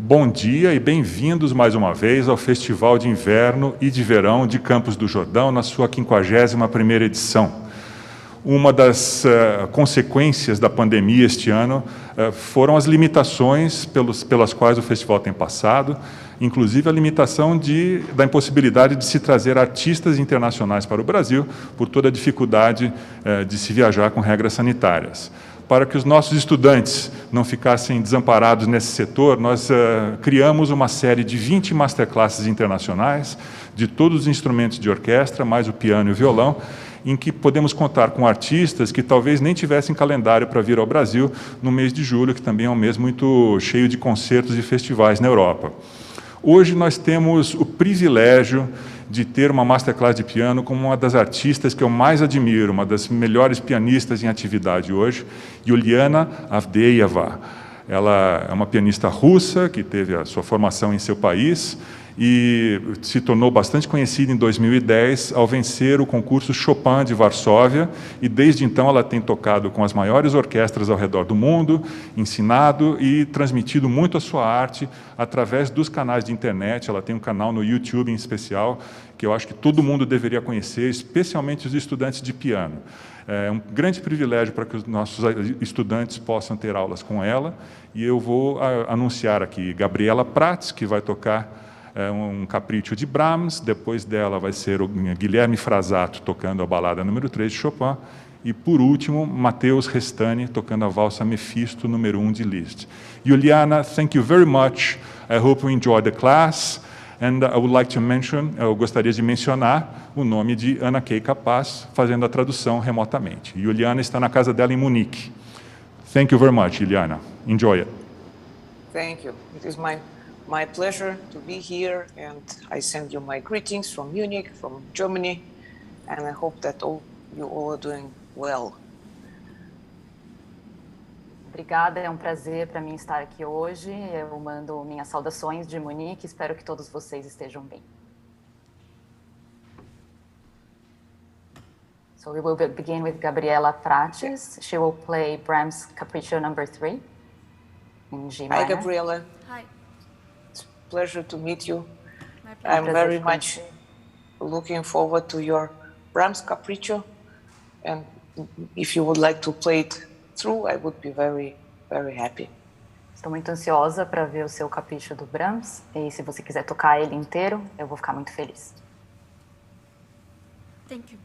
Bom dia e bem-vindos mais uma vez ao Festival de Inverno e de Verão de Campos do Jordão, na sua 51ª edição. Uma das consequências da pandemia este ano foram as limitações pelas quais o festival tem passado, inclusive a limitação da impossibilidade de se trazer artistas internacionais para o Brasil, por toda a dificuldade de se viajar com regras sanitárias. Para que os nossos estudantes não ficassem desamparados nesse setor, nós criamos uma série de 20 masterclasses internacionais, de todos os instrumentos de orquestra, mais o piano e o violão, em que podemos contar com artistas que talvez nem tivessem calendário para vir ao Brasil no mês de julho, que também é um mês muito cheio de concertos e festivais na Europa. Hoje nós temos o privilégio de ter uma masterclass de piano com uma das artistas que eu mais admiro, uma das melhores pianistas em atividade hoje, Yulianna Avdeeva. Ela é uma pianista russa que teve a sua formação em seu país e se tornou bastante conhecida em 2010 ao vencer o concurso Chopin de Varsóvia, e desde então ela tem tocado com as maiores orquestras ao redor do mundo, ensinado e transmitido muito a sua arte através dos canais de internet. Ela tem um canal no YouTube em especial, que eu acho que todo mundo deveria conhecer, especialmente os estudantes de piano. É um grande privilégio para que os nossos estudantes possam ter aulas com ela, e eu vou anunciar aqui Gabriela Prats, que vai tocar um capricho de Brahms. Depois dela vai ser o Guilherme Frasato tocando a balada número 3 de Chopin, e por último Matheus Restani tocando a valsa Mephisto número 1 de Liszt. Yulianna, thank you very much. I hope you enjoy the class. And I would like to mention, eu gostaria de mencionar o nome de Ana Kay Capaz, fazendo a tradução remotamente. Yulianna está na casa dela em Munique. Thank you very much, Yulianna. Enjoy it. Thank you. It is my pleasure to be here, and I send you my greetings from Munich, from Germany, and I hope that you all are doing well. Obrigada, é um prazer para mim estar aqui hoje. Eu mando minhas saudações de Munique, espero que todos vocês estejam bem. So we will begin with Gabriela Prates. She will play Brahms Capriccio number 3 in G minor. Hi, Gabriela. Hi. It's a pleasure to meet you. My pleasure. I'm very much looking forward to your Brahms Capriccio, and if you would like to play it through, I would be very, very happy. Estou muito ansiosa para ver o seu capricho do Brahms, e se você quiser tocar ele inteiro, eu vou ficar muito feliz. Thank you.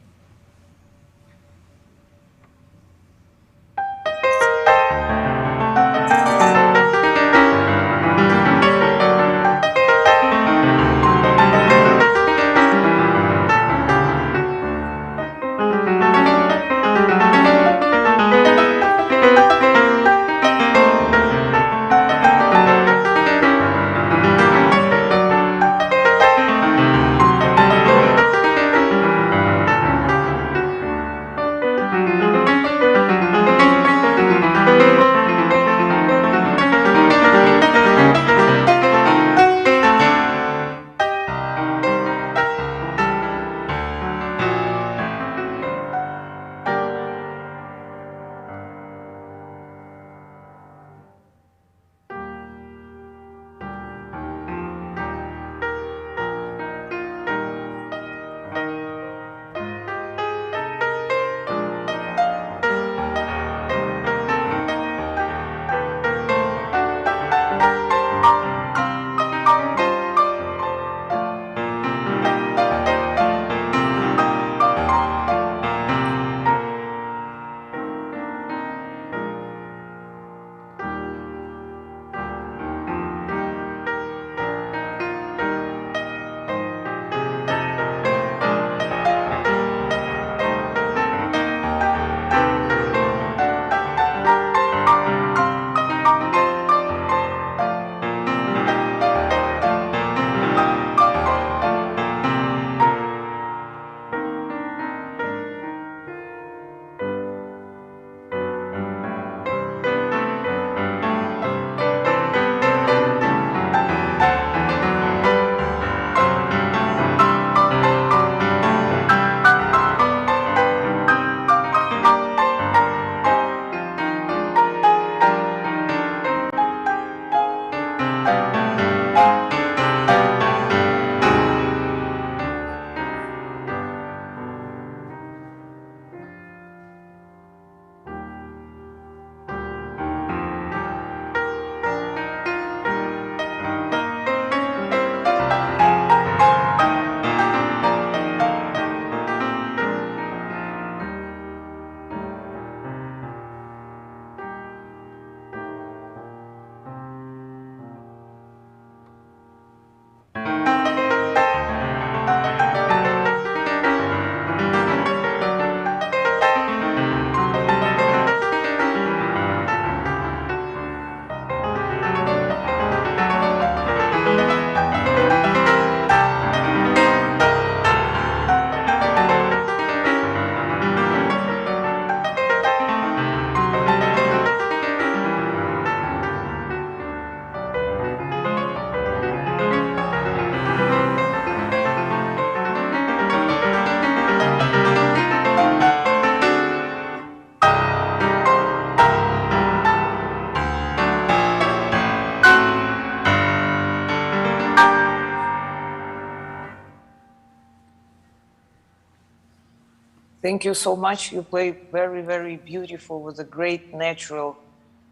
Thank you so much. You play very, very beautiful with a great natural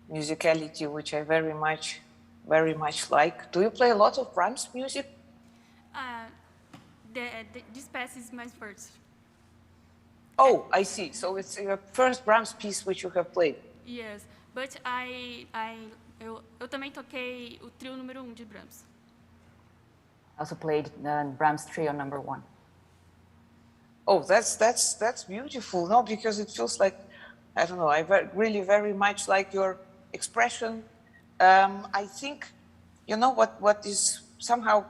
musicality, which I very much like. Do you play a lot of Brahms music? This piece is my first. Oh, I see. So it's your first Brahms piece which you have played. Yes, but eu também toquei o trio número 1 de Brahms. I also played Brahms Trio number 1. Oh, that's beautiful. No, because it feels like, I don't know, I really very much like your expression. I think, you know, what is somehow,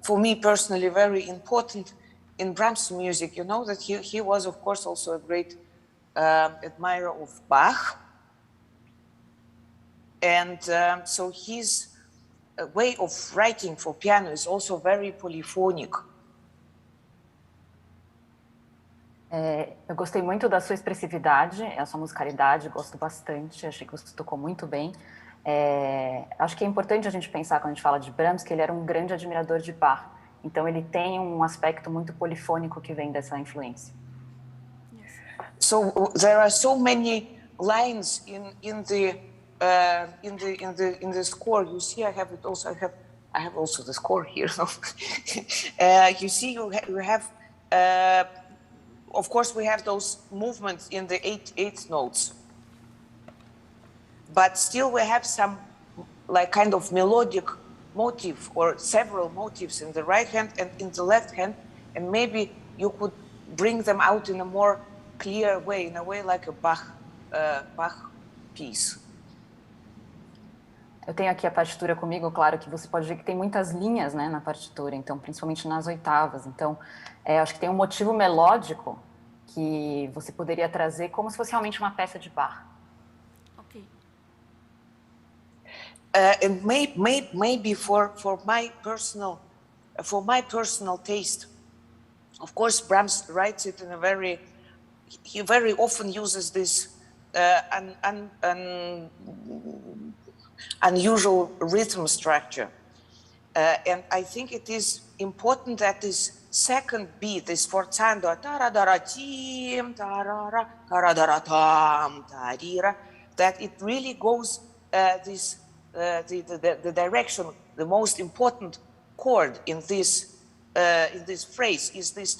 for me personally, very important in Brahms' music, you know, that he was, of course, also a great admirer of Bach. And so his way of writing for piano is also very polyphonic. Eu gostei muito da sua expressividade, a sua musicalidade, gosto bastante, achei que você tocou muito bem. Acho que é importante a gente pensar, quando a gente fala de Brahms, que ele era um grande admirador de Bach. Então ele tem um aspecto muito polifônico que vem dessa influência. So there are so many lines in the score. You see, I have it also. I have also the score here. You see, you have. Of course, we have those movements in the eighth notes, but still we have some like kind of melodic motive or several motifs in the right hand and in the left hand, and maybe you could bring them out in a more clear way, in a way like a Bach piece. Eu tenho aqui a partitura comigo, claro que você pode ver que tem muitas linhas, né, na partitura, então principalmente nas oitavas. Então, acho que tem um motivo melódico que você poderia trazer como se fosse realmente uma peça de Bach. Ok. And maybe for my personal taste, of course, Brahms writes it in a he very often uses this unusual rhythm structure. And I think it is important that this second beat, this forzando, that it really goes the direction, the most important chord in this phrase is this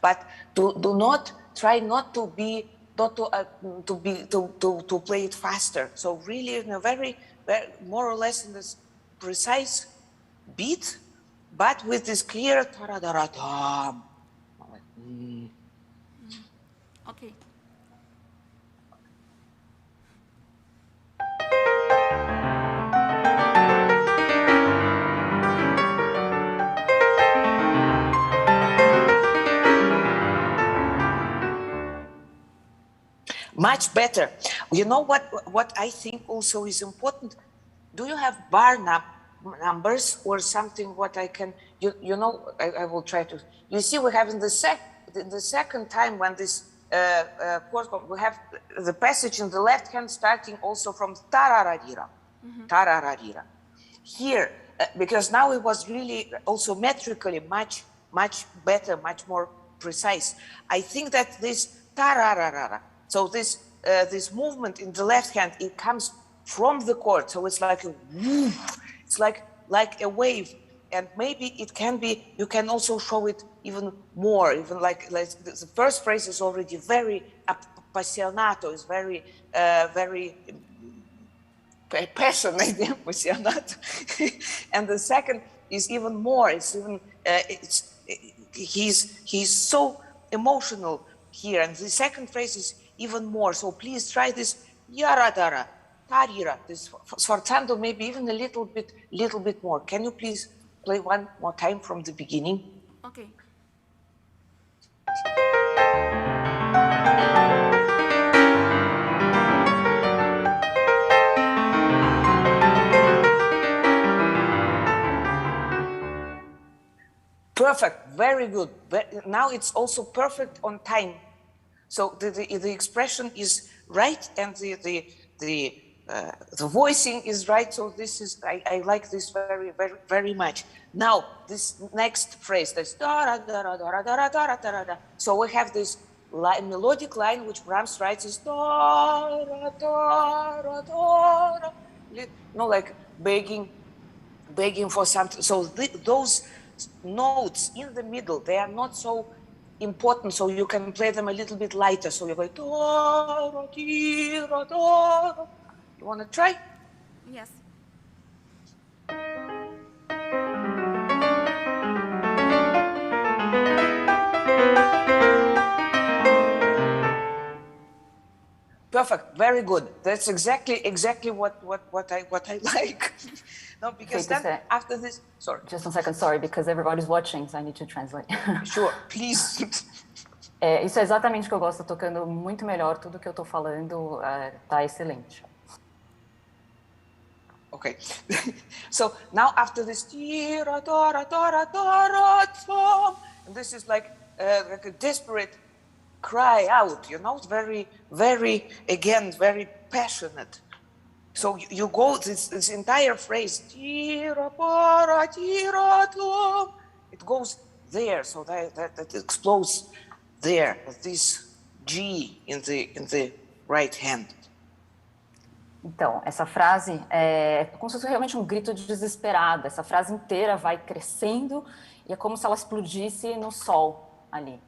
but do not try not to be to play it faster. So really in a very more or less in this precise beat, but with this clear Ok. Much better. You know what I think also is important? Do you have bar numbers or something? What I can, you know, I will try to. You see, we have in the second time when this chord, we have the passage in the left hand starting also from tarararira, tarararira. Here, because now it was really also metrically much better, much more precise. I think that this tarararara. So this movement in the left hand, it comes from the chord. So it's like a woof, it's like a wave, and maybe it can be. You can also show it even more, even like the first phrase is already very appassionato, is very passionate, appassionato, and the second is even more. It's even he's so emotional here, and the second phrase is even more. So please try this yaradara, tarira, this sforzando, maybe even a little bit more. Can you please play one more time from the beginning? Ok. Perfect, very good. Now it's also perfect on time. So the expression is right, and the the voicing is right, so this is, I like this very, very, very much. Now, this next phrase, this da da da da da da da da da. So we have this melodic line which Brahms writes is da da da da da, you know, like begging for something. So those notes in the middle, they are not so important, so you can play them a little bit lighter. So you go da da da da. You want to try? Yes. Perfect. Very good. That's exactly what I like. No, because then after this, sorry. Just a second, sorry, because everybody's watching, so I need to translate. Sure, please. Isso é exatamente o que eu gosto, tocando muito melhor, tudo que eu tô falando tá excelente. Okay, so now after this, and this is like a desperate cry out, you know, very, very, again, very passionate. So you go this entire phrase, it goes there, so that explodes there, with this G in the right hand. Então, essa frase é como se fosse realmente um grito de desesperado. Essa frase inteira vai crescendo e é como se ela explodisse no sol ali.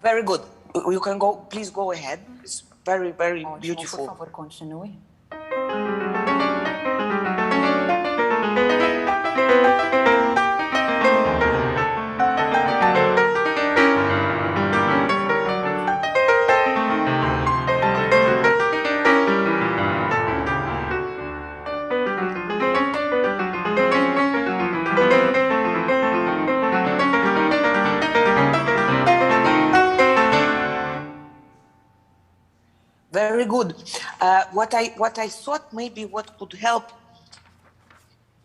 Very good. You can go, please go ahead. It's very, very Ótimo, beautiful. por favor, continue. Very good. What I thought maybe what could help,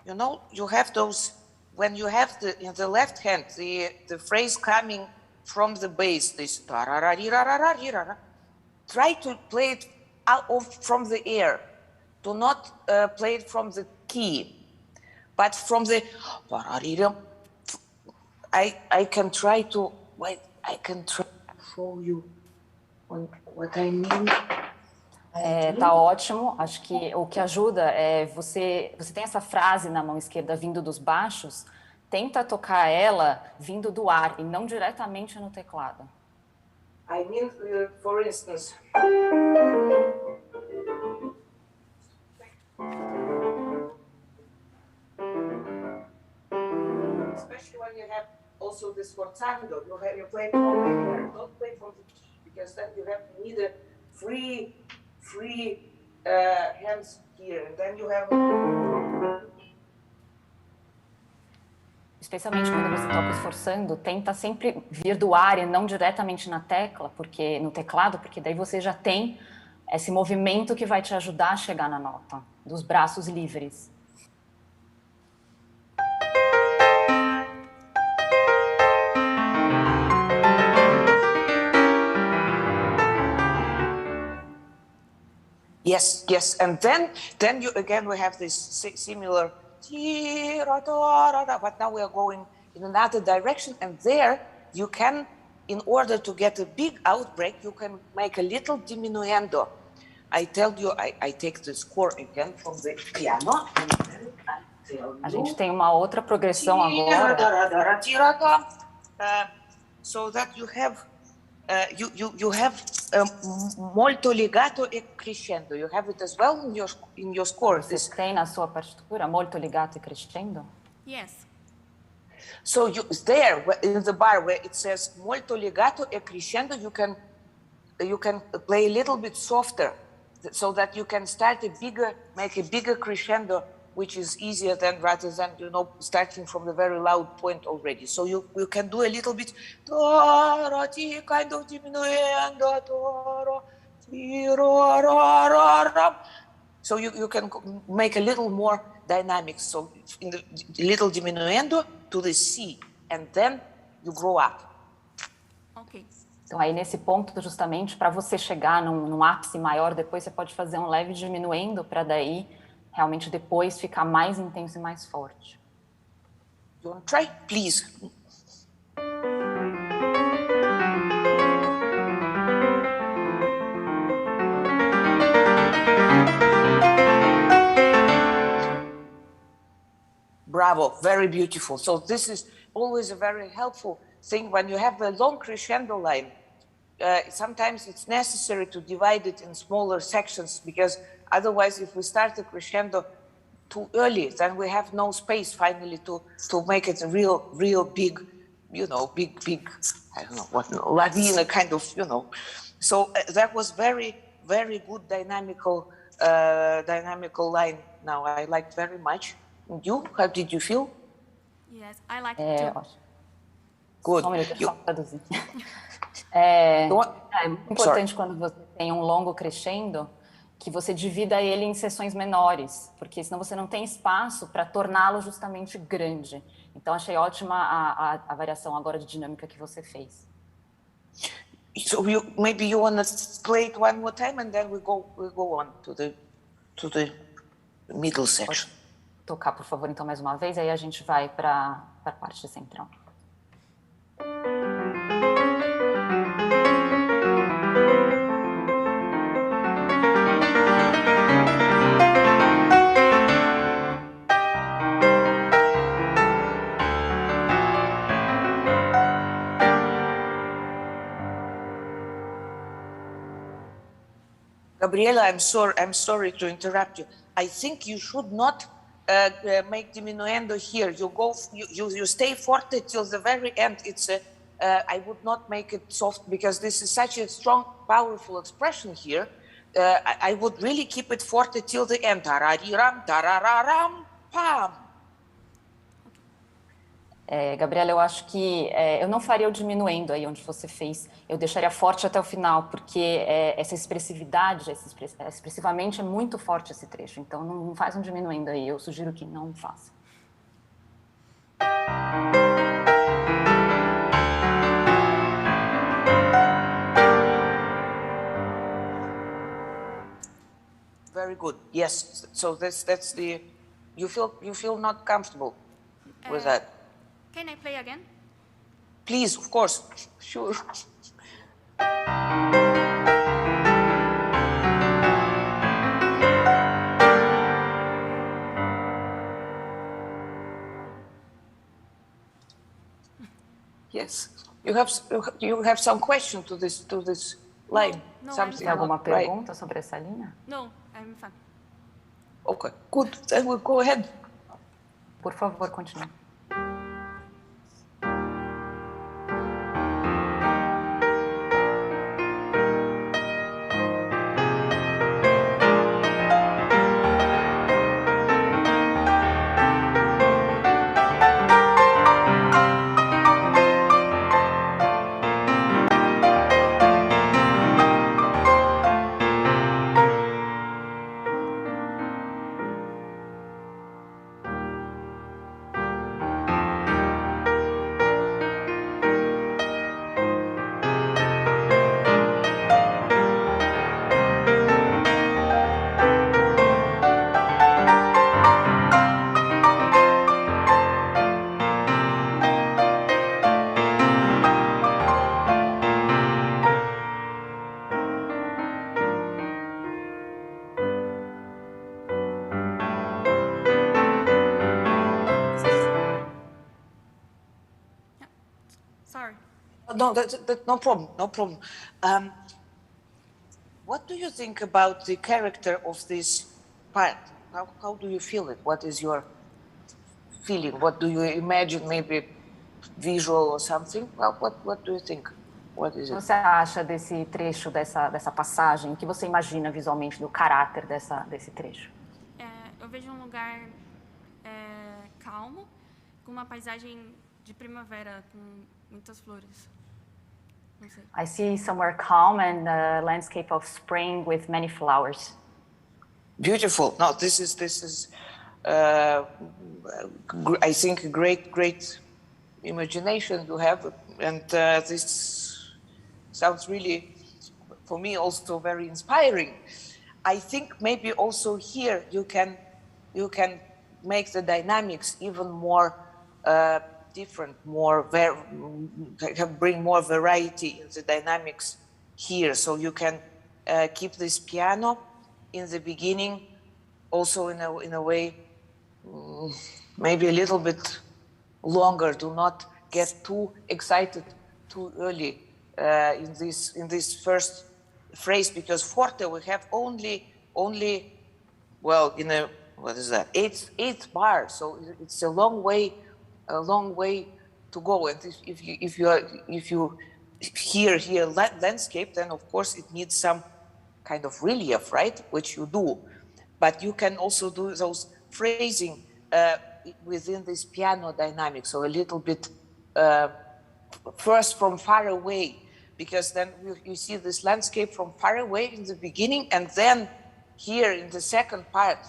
you know, you have those, when you have in the left hand, the phrase coming from the bass, this try to play it out from the air. Do not play it from the key, but from the, I can try to, wait, I can try to show you what I mean. Tá ótimo, acho que o que ajuda é você tem essa frase na mão esquerda vindo dos baixos, tenta tocar ela vindo do ar e não diretamente no teclado. I mean, for instance, especially when you have also this forzando, you play from the air, don't play from the key, because then you have neither free hands here, and then you have. Especialmente quando você toca esforçando, tenta sempre vir do ar e não diretamente na tecla, no teclado, porque daí você já tem esse movimento que vai te ajudar a chegar na nota, dos braços livres. Yes, and then you again we have this similar, but now we are going in another direction, and there you can, in order to get a big outbreak, you can make a little diminuendo. I tell you, I take the score again from the piano. A gente tem uma outra progressão agora. So that you have molto legato e crescendo. You have it as well in your score. Você tem na sua partitura molto legato e crescendo? Yes. So there in the bar where it says molto legato e crescendo, you can play a little bit softer, so that you can make a bigger crescendo, which is easier than rather than starting from the very loud point already. So you can do a little bit kind of diminuendo. So you can make a little more dynamics. So in the little diminuendo to the C, and then you grow up. Ok. Então, aí nesse ponto, justamente, para você chegar num ápice maior, depois você pode fazer um leve diminuendo para daí, realmente, depois ficar mais intenso e mais forte. You want to try? Please. Bravo, very beautiful. So this is always a very helpful thing when you have a long crescendo line. Sometimes it's necessary to divide it in smaller sections, because otherwise if we start the crescendo too early, then we have no space finally to make it a real big, big, I don't know what, Ladina kind of, So that was very, very good dynamical line. Now I liked very much. And you, how did you feel? Yes, I like it too. Good. Só um minuto, deixa eu só traduzir. É muito importante quando você tem um longo crescendo que você divida ele em seções menores, porque senão você não tem espaço para torná-lo justamente grande. Então achei ótima a variação agora de dinâmica que você fez. So maybe you want to play it one more time and then we go on to the middle section. Pode tocar, por favor, então mais uma vez, aí a gente vai para a parte central. Gabriela, I'm sorry to interrupt you. I think you should not make diminuendo here. You stay forte till the very end. I would not make it soft because this is such a strong, powerful expression here. I would really keep it forte till the end. Tarariram, tarararam, pam. Gabriela, eu acho que eu não faria o diminuendo aí onde você fez, eu deixaria forte até o final, porque essa expressividade, expressivamente é muito forte esse trecho, então não faz um diminuendo aí, eu sugiro que não faça. Very good. Yes. So that's the. You feel not comfortable with that. Can I play again? Please, of course. Sure. Yes. You have some question to this line. No, Tem alguma pergunta sobre essa linha? No, I'm fine. Okay, good. Then we'll go ahead. Por favor, continue. Sorry. No, that's no problem. No problem. What do you think about the character of this part? How do you feel it? What is your feeling? What do you imagine? Maybe visual or something? Well, what do you think? What is it? O que você acha desse trecho, dessa passagem? O que você imagina visualmente do caráter desse trecho? Eu vejo um lugar calmo, com uma paisagem de primavera, com muitas flores. Não sei. I see somewhere calm and a landscape of spring with many flowers. Beautiful. No, this is I think, great imagination you have, and this sounds really, for me, also very inspiring. I think maybe also here you can make the dynamics even more different, bring more variety in the dynamics here. So you can keep this piano in the beginning, also in a way, maybe a little bit longer. Do not get too excited too early in this first phrase, because forte we have only well, in a, what is that, eighth bar, so it's a long way to go. And if you hear landscape, then of course it needs some kind of relief, right, which you do, but you can also do those phrasing within this piano dynamic, so a little bit first from far away, because then you see this landscape from far away in the beginning, and then here in the second part,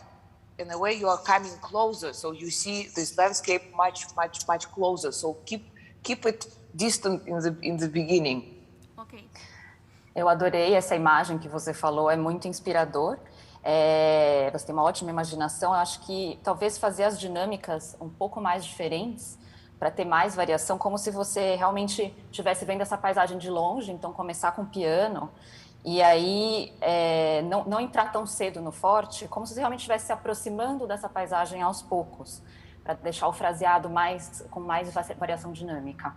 in a way you are coming closer, so you see this landscape much closer. So keep it distant in the beginning. Ok. Eu adorei essa imagem que você falou, é muito inspirador. Você tem uma ótima imaginação. Eu acho que talvez fazer as dinâmicas um pouco mais diferentes, para ter mais variação, como se você realmente estivesse vendo essa paisagem de longe, então começar com o piano, e aí não entrar tão cedo no forte, como se você realmente estivesse se aproximando dessa paisagem aos poucos, para deixar o fraseado com mais variação dinâmica.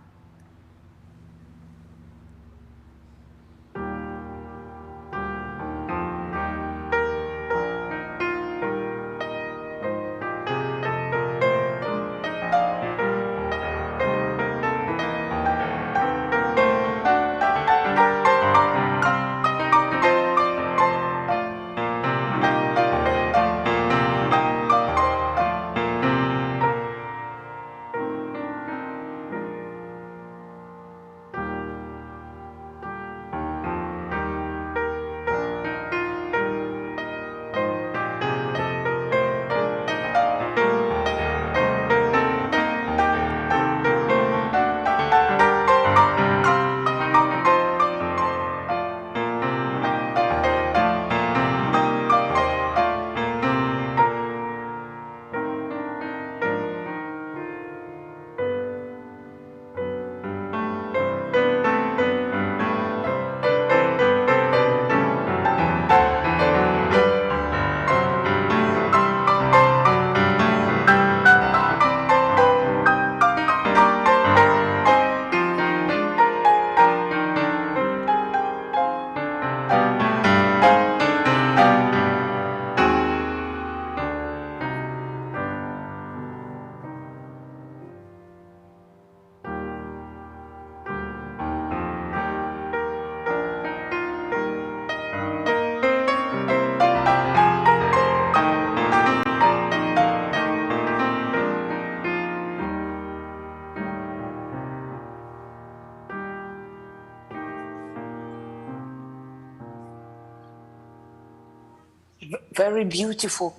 Very beautiful,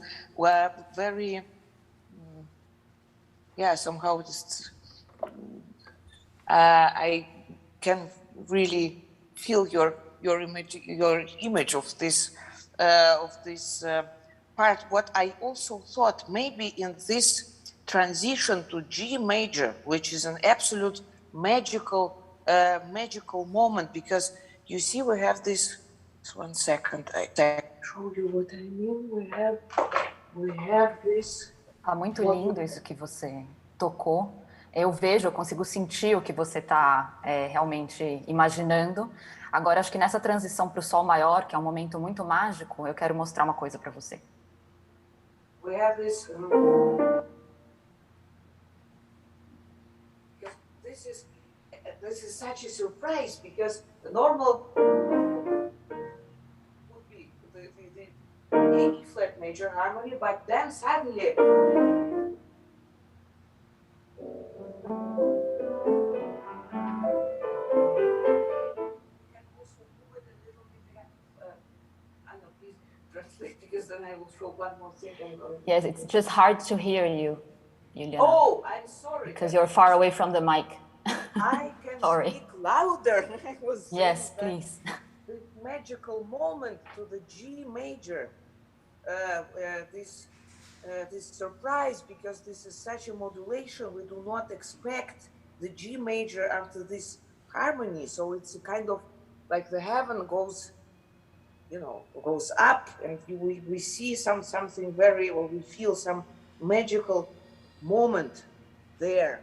very, yeah, somehow just, I can really feel your image of this part. What I also thought, maybe in this transition to G major, which is an absolute magical moment, because you see we have this. One second, I show you what I mean. We have this. Tá muito lindo isso que você tocou. Eu consigo sentir o que você está realmente imaginando. Agora, acho que nessa transição para o Sol maior, que é um momento muito mágico, eu quero mostrar uma coisa para você. We have this. This is such a surprise, because the normal would be the E flat major harmony, but then suddenly translate because then I will show one more thing. Yes, it's just hard to hear you, Yulianna. Oh, I'm sorry. Because you're far away from the mic. I can Sorry. speak louder. I was Yes, saying please. the magical moment to the G major. This surprise, because this is such a modulation, we do not expect the G major after this harmony. So it's a kind of like the heaven goes, goes up, and we see something very, or we feel some magical moment there.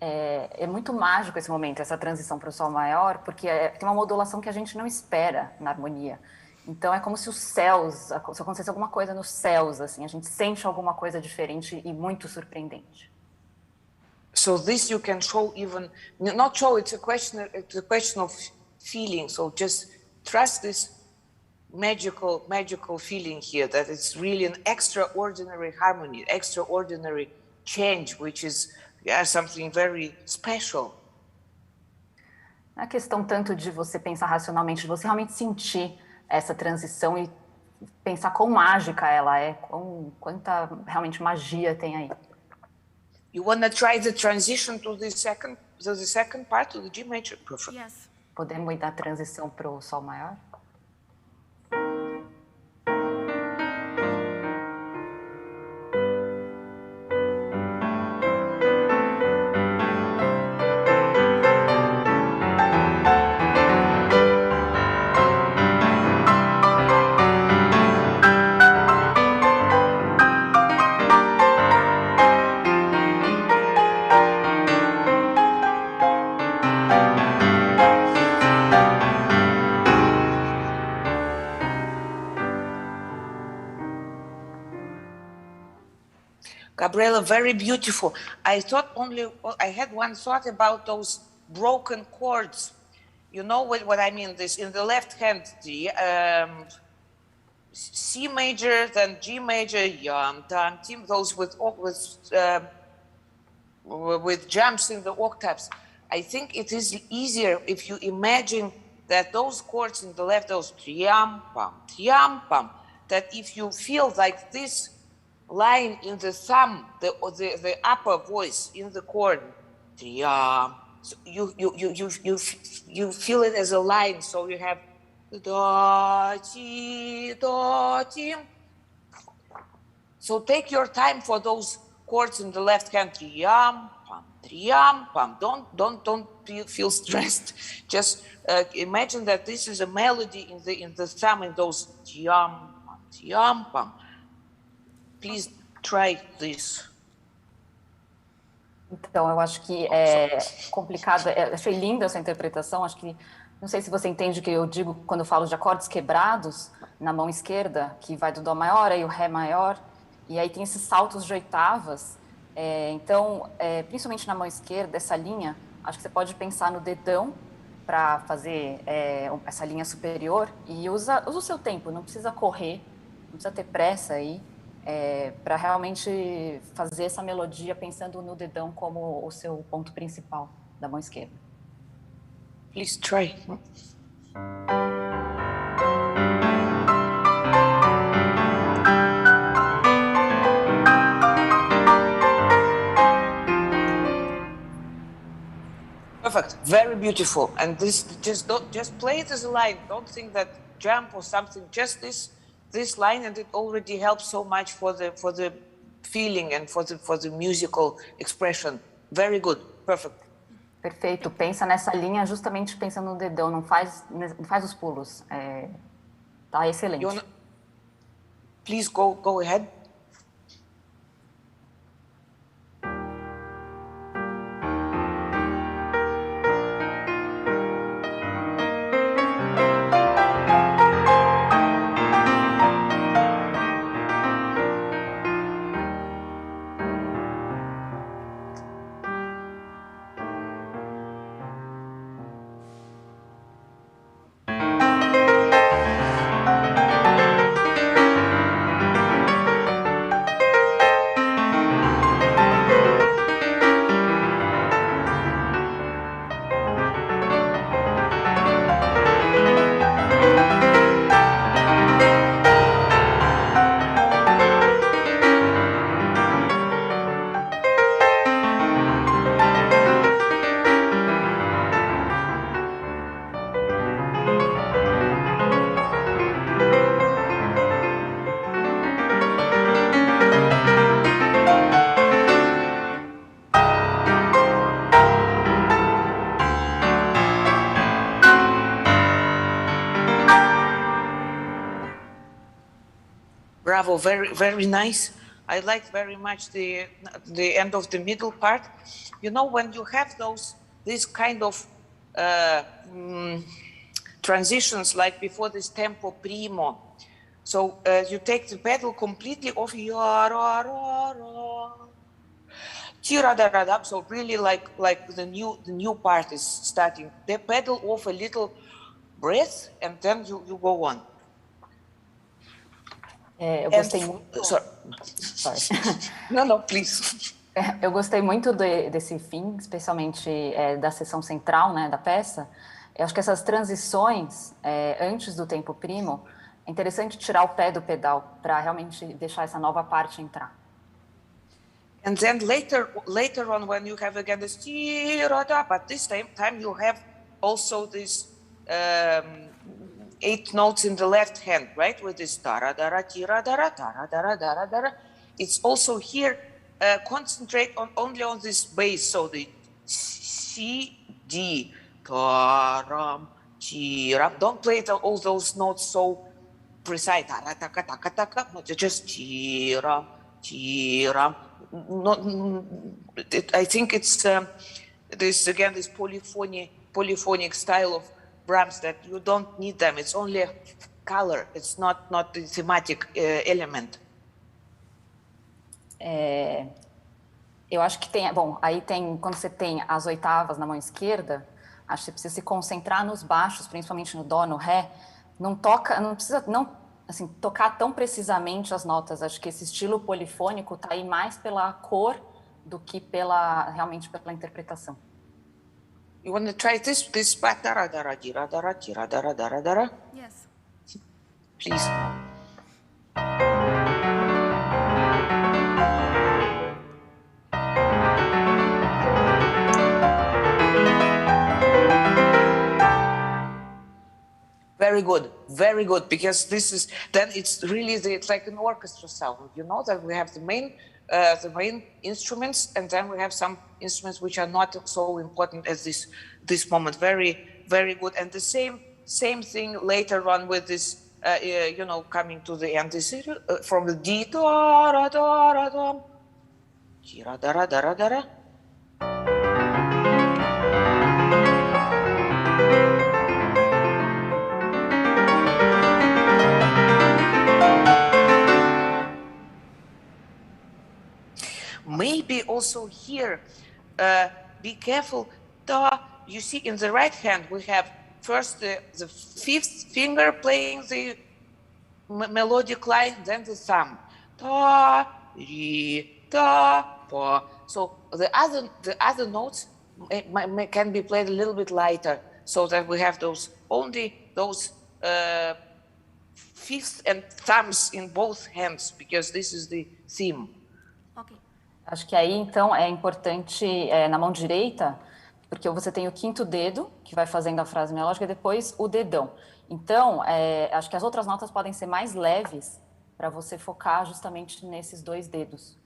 É muito mágico esse momento, essa transição para o Sol maior, porque tem uma modulação que a gente não espera na harmonia. Então é como se os céus, se acontecesse alguma coisa nos céus, assim, a gente sente alguma coisa diferente e muito surpreendente. So this you can show even, not show, it's a question of feeling. So just trust this magical feeling here, that it's really an extraordinary harmony, extraordinary change, which is something very special. Não é questão tanto de você pensar racionalmente, de você realmente sentir essa transição e pensar quão mágica ela é, quanta realmente magia tem aí. You want to try the transition to the second part, to the G major? Perfect. Yes. Podemos ir da transição para o Sol maior? Gabriela, very beautiful. I had one thought about those broken chords. You know what I mean? This in the left hand, the C major, then G major, those with jumps in the octaves. I think it is easier if you imagine that those chords in the left, those triam pam, that if you feel like this line in the thumb, the upper voice in the chord, triam, so you feel it as a line. So you have da ti. So take your time for those chords in the left hand, triam pam. Don't feel stressed. Just imagine that this is a melody in the thumb, in those triam pam. Please try this. Então, eu acho que é complicado. Achei linda essa interpretação. Acho que, não sei se você entende o que eu digo quando eu falo de acordes quebrados na mão esquerda, que vai do Dó maior e o Ré maior, e aí tem esses saltos de oitavas. Então, principalmente na mão esquerda, essa linha, acho que você pode pensar no dedão para fazer essa linha superior e usa o seu tempo, não precisa correr, não precisa ter pressa aí. Para realmente fazer essa melodia pensando no dedão como o seu ponto principal da mão esquerda. Please try. Perfect, very beautiful. And this just play it as a line. Don't think that jump or something. Just this line, and it already helps so much for the feeling and for the musical expression. Very good, perfect. Perfeito. Pensa nessa linha justamente pensando no dedão, não faz os pulos. Tá excelente. Please go ahead. Bravo, very, very nice. I like very much the end of the middle part. You know, when you have this kind of transitions, like before this tempo primo, so you take the pedal completely off, so really like the new part is starting. The pedal off a little breath, and then you go on. Eu gostei muito. Sorry. No, please. Eu gostei muito desse fim, especialmente da seção central, né, da peça. Eu acho que essas transições antes do tempo primo, é interessante tirar o pé do pedal para realmente deixar essa nova parte entrar. And then later on, when you have again this, but this time you have also this 8 notes in the left hand, right? With this dara dara tira dara dara dara dara dara. It's also here. Concentrate only on this bass. So the C D taram tira. Don't play all those notes so precise. Tara taka taka taka. No, just tira tira. I think it's this polyphonic style of Brahms that you don't need them. It's only a color. It's not the thematic element. Eu acho que tem, aí tem, quando você tem as oitavas na mão esquerda, acho que você precisa se concentrar nos baixos, principalmente no dó, no ré. Não precisa assim, tocar tão precisamente as notas. Acho que esse estilo polifônico está aí mais pela cor do que realmente pela interpretação. You want to try this part? Dara dara tira dara tira dara dara dara. Yes. Please. Very good, because this is, then it's really, it's like an orchestra sound, you know, that we have the main instruments, and then we have some instruments which are not so important as this moment. Very, very good. And the same thing later on with this, you know, coming to the end, this from the D, da, da, da, da, da, da, da, da, da. Maybe also here, be careful. You see, in the right hand, we have first the fifth finger playing the melodic line, then the thumb. Da, re, da, pa. So the other notes can be played a little bit lighter, so that we have only those fifths and thumbs in both hands, because this is the theme. Okay. Acho que aí, então, é importante, na mão direita, porque você tem o quinto dedo, que vai fazendo a frase melódica, e depois o dedão. Então, acho que as outras notas podem ser mais leves para você focar justamente nesses dois dedos.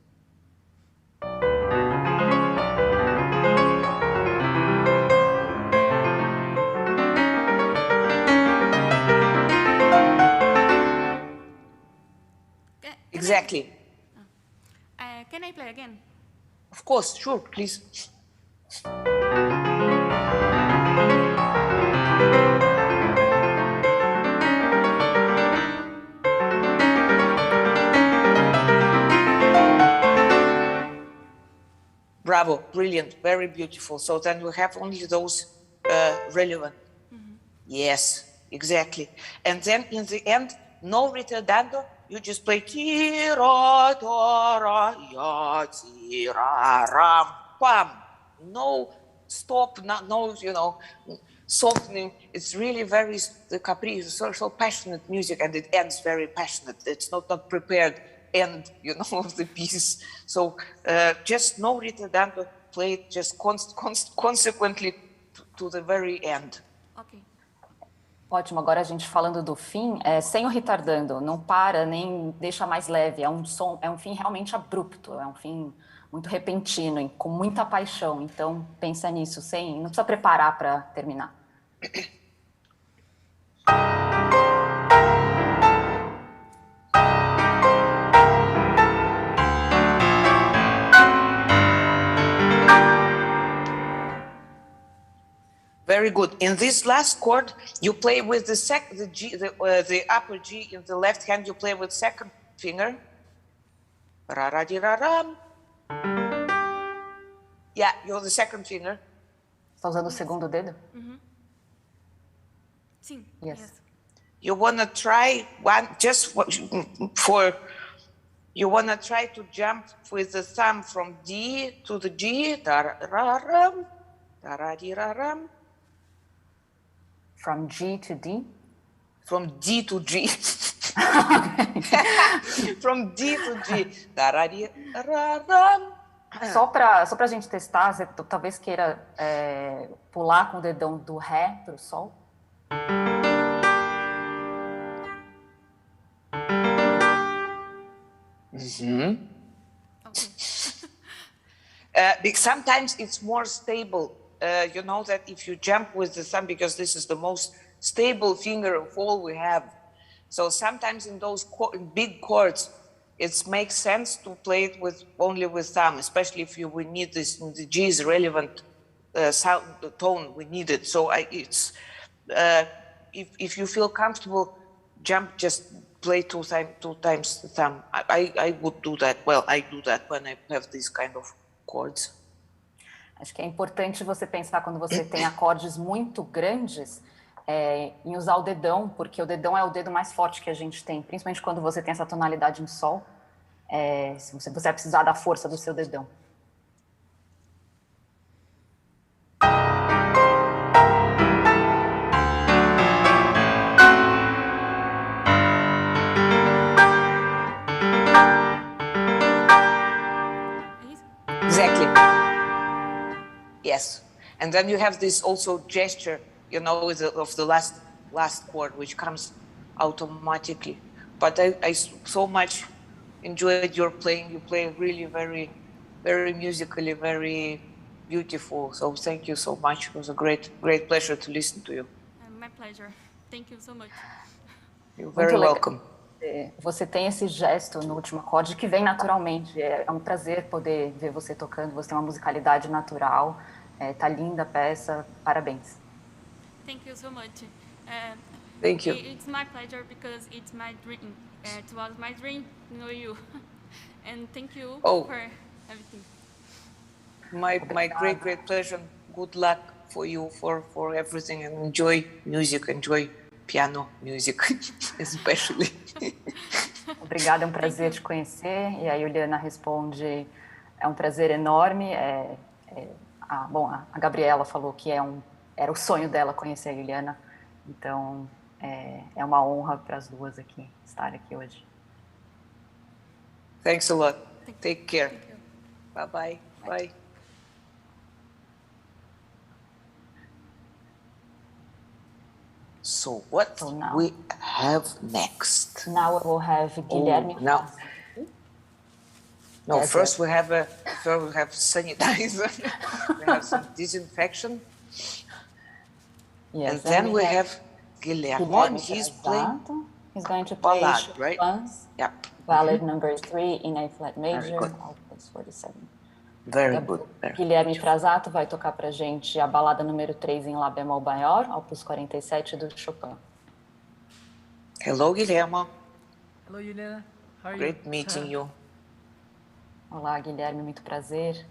Exactly. Can I play again? Of course, sure, please. Bravo, brilliant, very beautiful. So then we have only those relevant. Mm-hmm. Yes, exactly. And then in the end, no ritardando. You just play tira, tara, ya, tira, ram, pam. No stop, no, you know, softening. It's really the caprice, so passionate music, and it ends very passionate. It's not prepared end, you know, of the piece. So just no ritardando, play it just consequently to the very end. Okay. Ótimo, agora a gente falando do fim, sem o retardando, não para nem deixa mais leve, é um fim realmente abrupto, é um fim muito repentino, com muita paixão, então pensa nisso, não precisa preparar para terminar. Very good. In this last chord, you play with the upper G in the left hand. You play with second finger. Ra-ra-di-ra-ram. Yeah, you're the second finger. Está usando o segundo dedo? Sim. Yes. You wanna try you wanna try to jump with the thumb from D to the G. Da-ra-ram, da-ra-di-ra-ram. From G to D? From D to G. From D to G. Da-ra-di-ra-ram. Só para a gente testar, você talvez queira pular com o dedão do Ré para o Sol. Sometimes it's more stable. You know that if you jump with the thumb, because this is the most stable finger of all we have. So sometimes in those big chords, it makes sense to play it only with thumb, especially if we need this. The G is relevant sound, the tone we need it. So if you feel comfortable, jump, just play two times the thumb. I would do that. Well, I do that when I have these kind of chords. Acho que é importante você pensar quando você tem acordes muito grandes em usar o dedão, porque o dedão é o dedo mais forte que a gente tem, principalmente quando você tem essa tonalidade em Sol. Você vai precisar da força do seu dedão. Exactly. Yes. And then you have this also gesture, you know, of the last chord, which comes automatically. But I so much enjoyed your playing. You play really very, very musically, very beautiful. So thank you so much. It was a great pleasure to listen to you. My pleasure. Thank you so much. You're very welcome. Você tem esse gesto no último acorde que vem naturalmente. É um prazer poder ver você tocando. Você tem uma musicalidade natural. Tá linda a peça. Parabéns. Thank you so much. Thank you. It's my pleasure because it's my dream. It was my dream to know you. And thank you for everything. My great pleasure. Good luck for you for everything, and enjoy music, enjoy piano music, especially. Obrigada, é um prazer te conhecer. E a Yulianna responde, é um prazer enorme. A Gabriela falou que era o sonho dela conhecer a Yulianna. Então, é uma honra para as duas estar aqui hoje. Thanks a lot. Take care. Bye-bye. Bye. So what we have next? Now we will have Guilherme. First we have sanitizer. We have some disinfection. Yes, and then we have Guilherme. He's going to play ballad, right? Yep. Ballad number 3 in A flat major, opus 47. Very good. Guilherme Frasato vai tocar pra gente a balada número 3 em Lá bemol maior, opus 47 do Chopin. Hello, Guilherme. Hello, Yulianna. How are you? Great meeting you. Olá, Guilherme, muito prazer.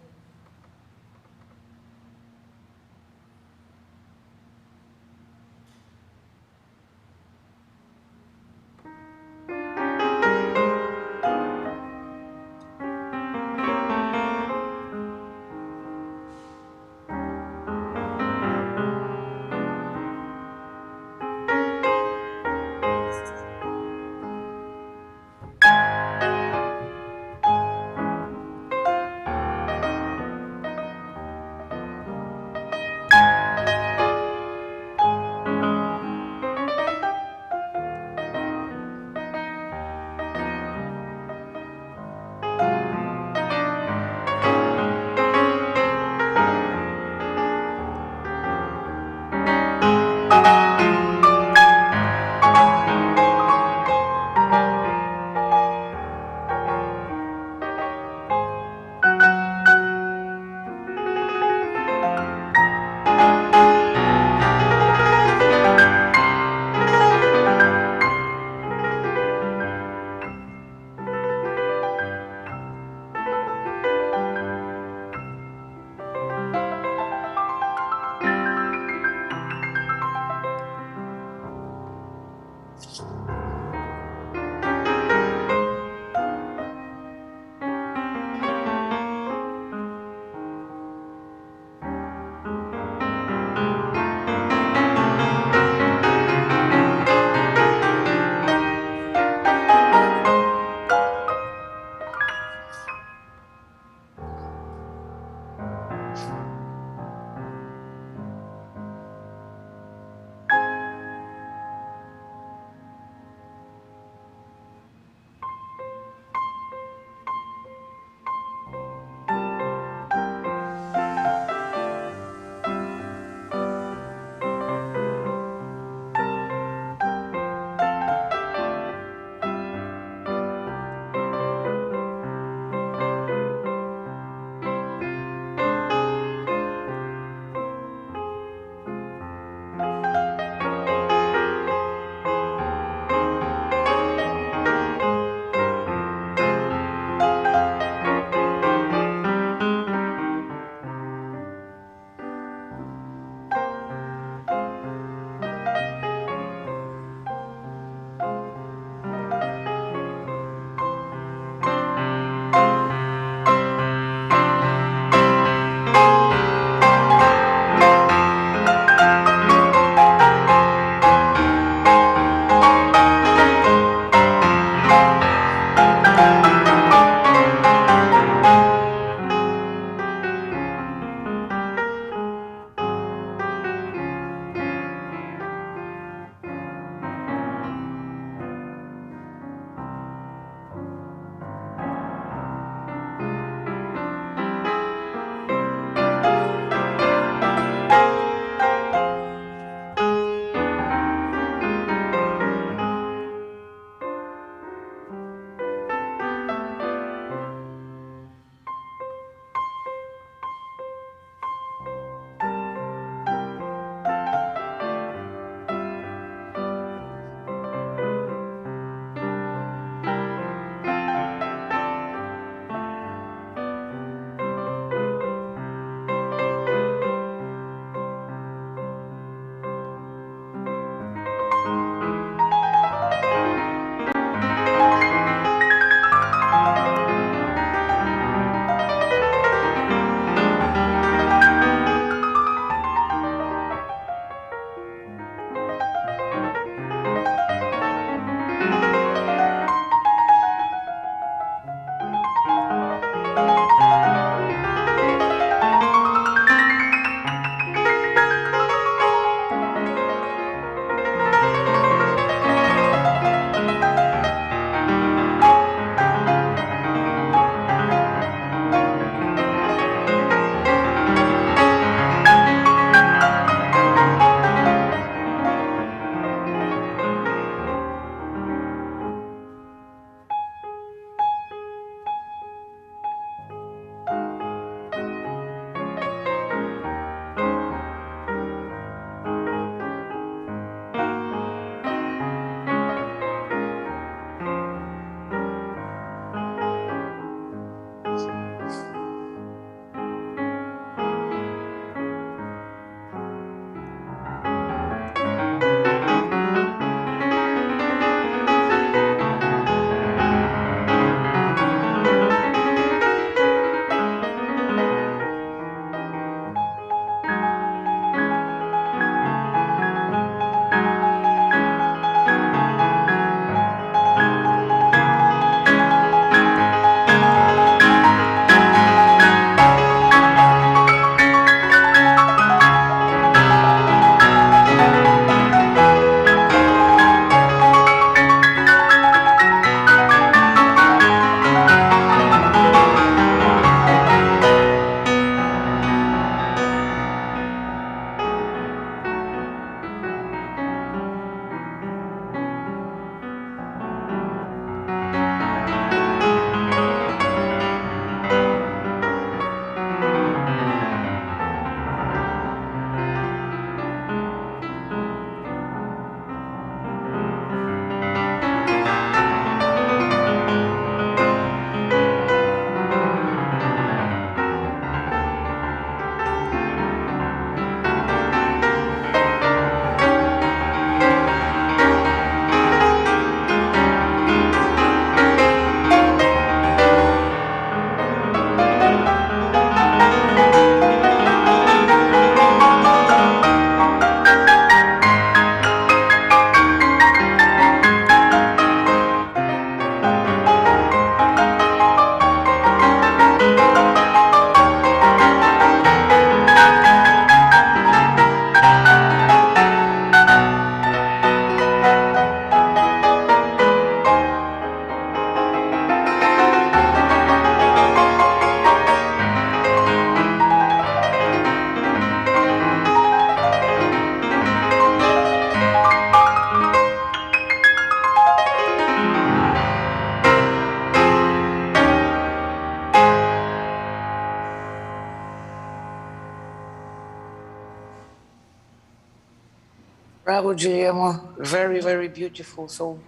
Bravo, Guillermo. Very, very beautiful. So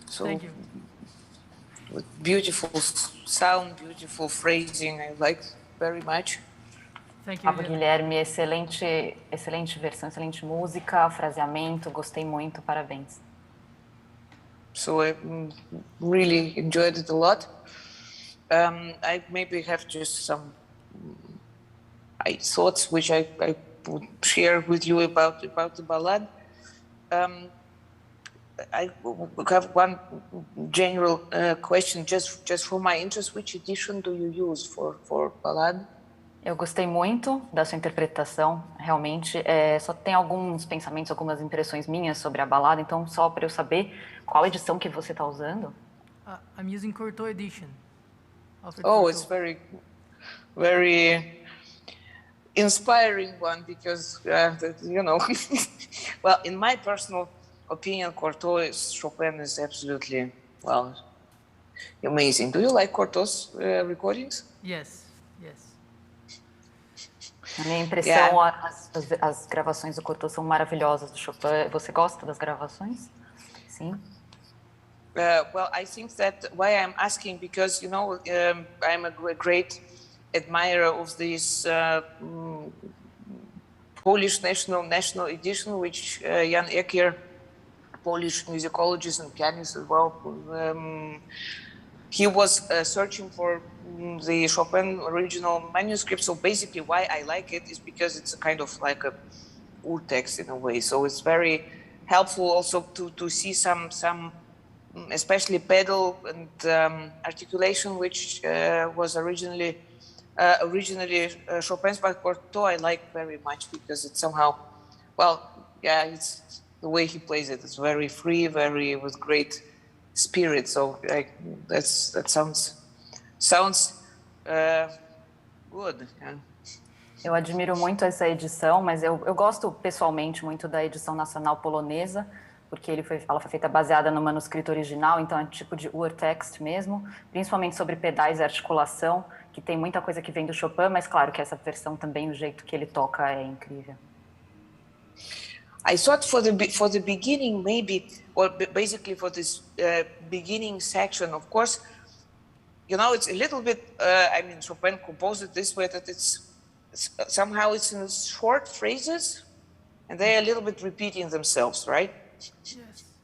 Thank you. with beautiful sound, beautiful phrasing. I like very much. Thank you, Bravo, Yulianna. Guilherme, excelente versão, excelente música, fraseamento, gostei muito, parabéns. So I really enjoyed it a lot. I maybe have just some thoughts which I would share with you about the ballad. I have one general question, just for my interest. Which edition do you use for ballad? Eu gostei muito da sua interpretação, realmente. Só tem alguns pensamentos, algumas impressões minhas sobre a balada, então só para eu saber qual edição que você está usando. I'm using Cortot edition. Oh, it's very, very inspiring one because you know, well, in my personal opinion, Cortot's Chopin is absolutely amazing. Do you like Cortot's recordings? Yes. Na minha impressão, as gravações do Cortot são maravilhosas do Chopin. Você gosta das gravações? Sim. Well, I think that why I'm asking because you know I'm a great admirer of this Polish national edition, which Jan Ekier, Polish musicologist and pianist as well. He was searching for the Chopin original manuscript. So basically, why I like it is because it's a kind of like a urtext in a way. So it's very helpful also to see some especially pedal and articulation, which was originally Chopin's, but Cortot I like very much because it's somehow, it's the way he plays it. It's very free, very with great spirit. So that sounds good. Yeah. Eu admiro muito essa edição, mas eu gosto pessoalmente muito da edição nacional polonesa, porque ela foi feita baseada no manuscrito original, então é tipo de urtext mesmo, principalmente sobre pedais e articulação, que tem muita coisa que vem do Chopin, mas claro que essa versão também, o jeito que ele toca é incrível. I thought for the beginning maybe, or basically for this beginning section, of course, you know, it's a little bit, I mean, Chopin composed it this way that somehow it's in short phrases, and they're a little bit repeating themselves, right?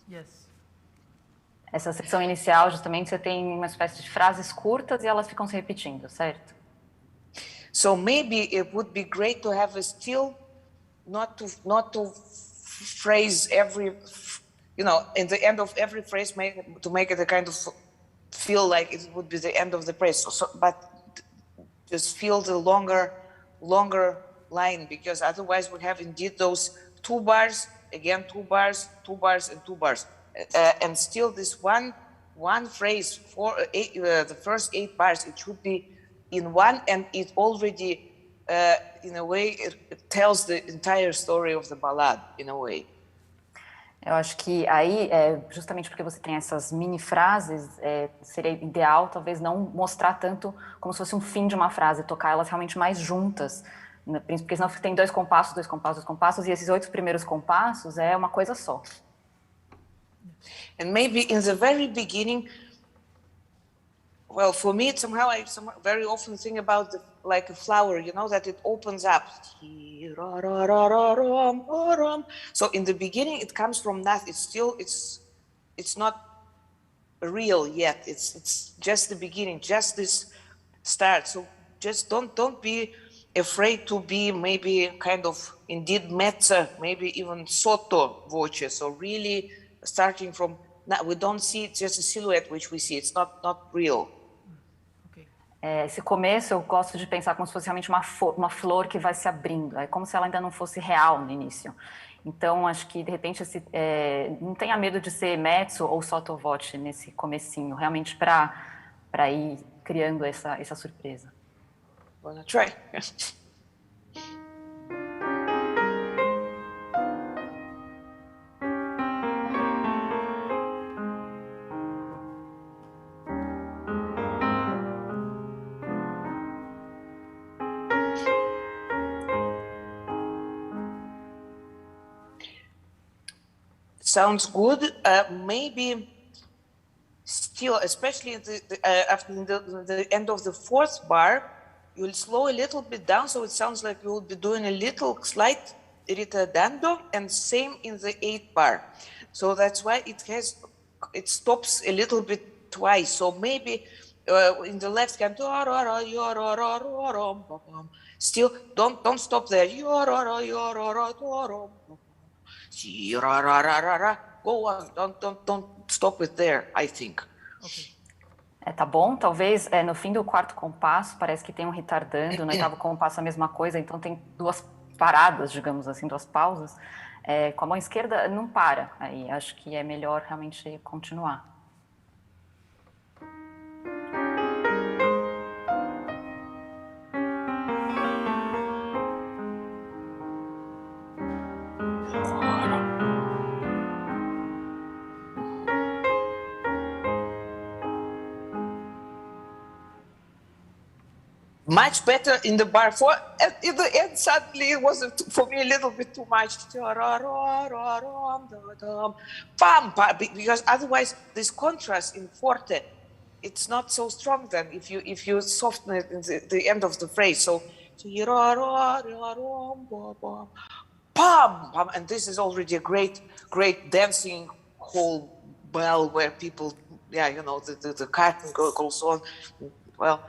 Yes. Essa seção inicial, justamente, você tem uma espécie de frases curtas e elas ficam se repetindo, certo? So maybe it would be great to have a still, not to phrase every, you know, in the end of every phrase, to make it a kind of feel like it would be the end of the phrase. But just feel the longer line, because otherwise we have indeed those 2 bars, again 2 bars, 2 bars, and 2 bars, and still this one phrase for the first 8 bars, it should be in one, and it already in a way it tells the entire story of the ballad in a way. Eu acho que aí, justamente porque você tem essas mini frases, seria ideal talvez não mostrar tanto como se fosse um fim de uma frase, tocar elas realmente mais juntas, né? Porque senão tem 2 compassos, 2 compassos, 2 compassos, e esses 8 primeiros compassos é uma coisa só. And maybe in the very beginning, well, for me, it's somehow I very often think about like a flower, you know, that it opens up. So in the beginning, it comes from nothing. It's not real yet. It's just the beginning, just this start. So just don't be afraid to be maybe kind of indeed mezza, maybe even sotto voce. So really starting from, we don't see just a silhouette which we see. It's not real. Esse começo eu gosto de pensar como se fosse realmente uma flor que vai se abrindo, é como se ela ainda não fosse real no início. Então, acho que, de repente, não tenha medo de ser mezzo ou sottovoce nesse comecinho, realmente para ir criando essa surpresa. Wanna try? sounds good. Maybe still, especially after the end of the fourth bar, you'll slow a little bit down, so it sounds like you'll be doing a little slight ritardando, and same in the eighth bar. So that's why it stops a little bit twice. So maybe in the left hand, still don't stop there. Go on, don't stop it there, I think. Okay. Tá bom, talvez no fim do quarto compasso parece que tem um retardando, no oitavo compasso a mesma coisa, então tem duas paradas, digamos assim, duas pausas. Com a mão esquerda não para, aí acho que é melhor realmente continuar. Much better in the bar four. At the end, suddenly it was for me a little bit too much. Because otherwise, this contrast in forte, it's not so strong. Then if you soften it in the end of the phrase, so and this is already a great dancing hall bell where people, the curtain goes on. Well.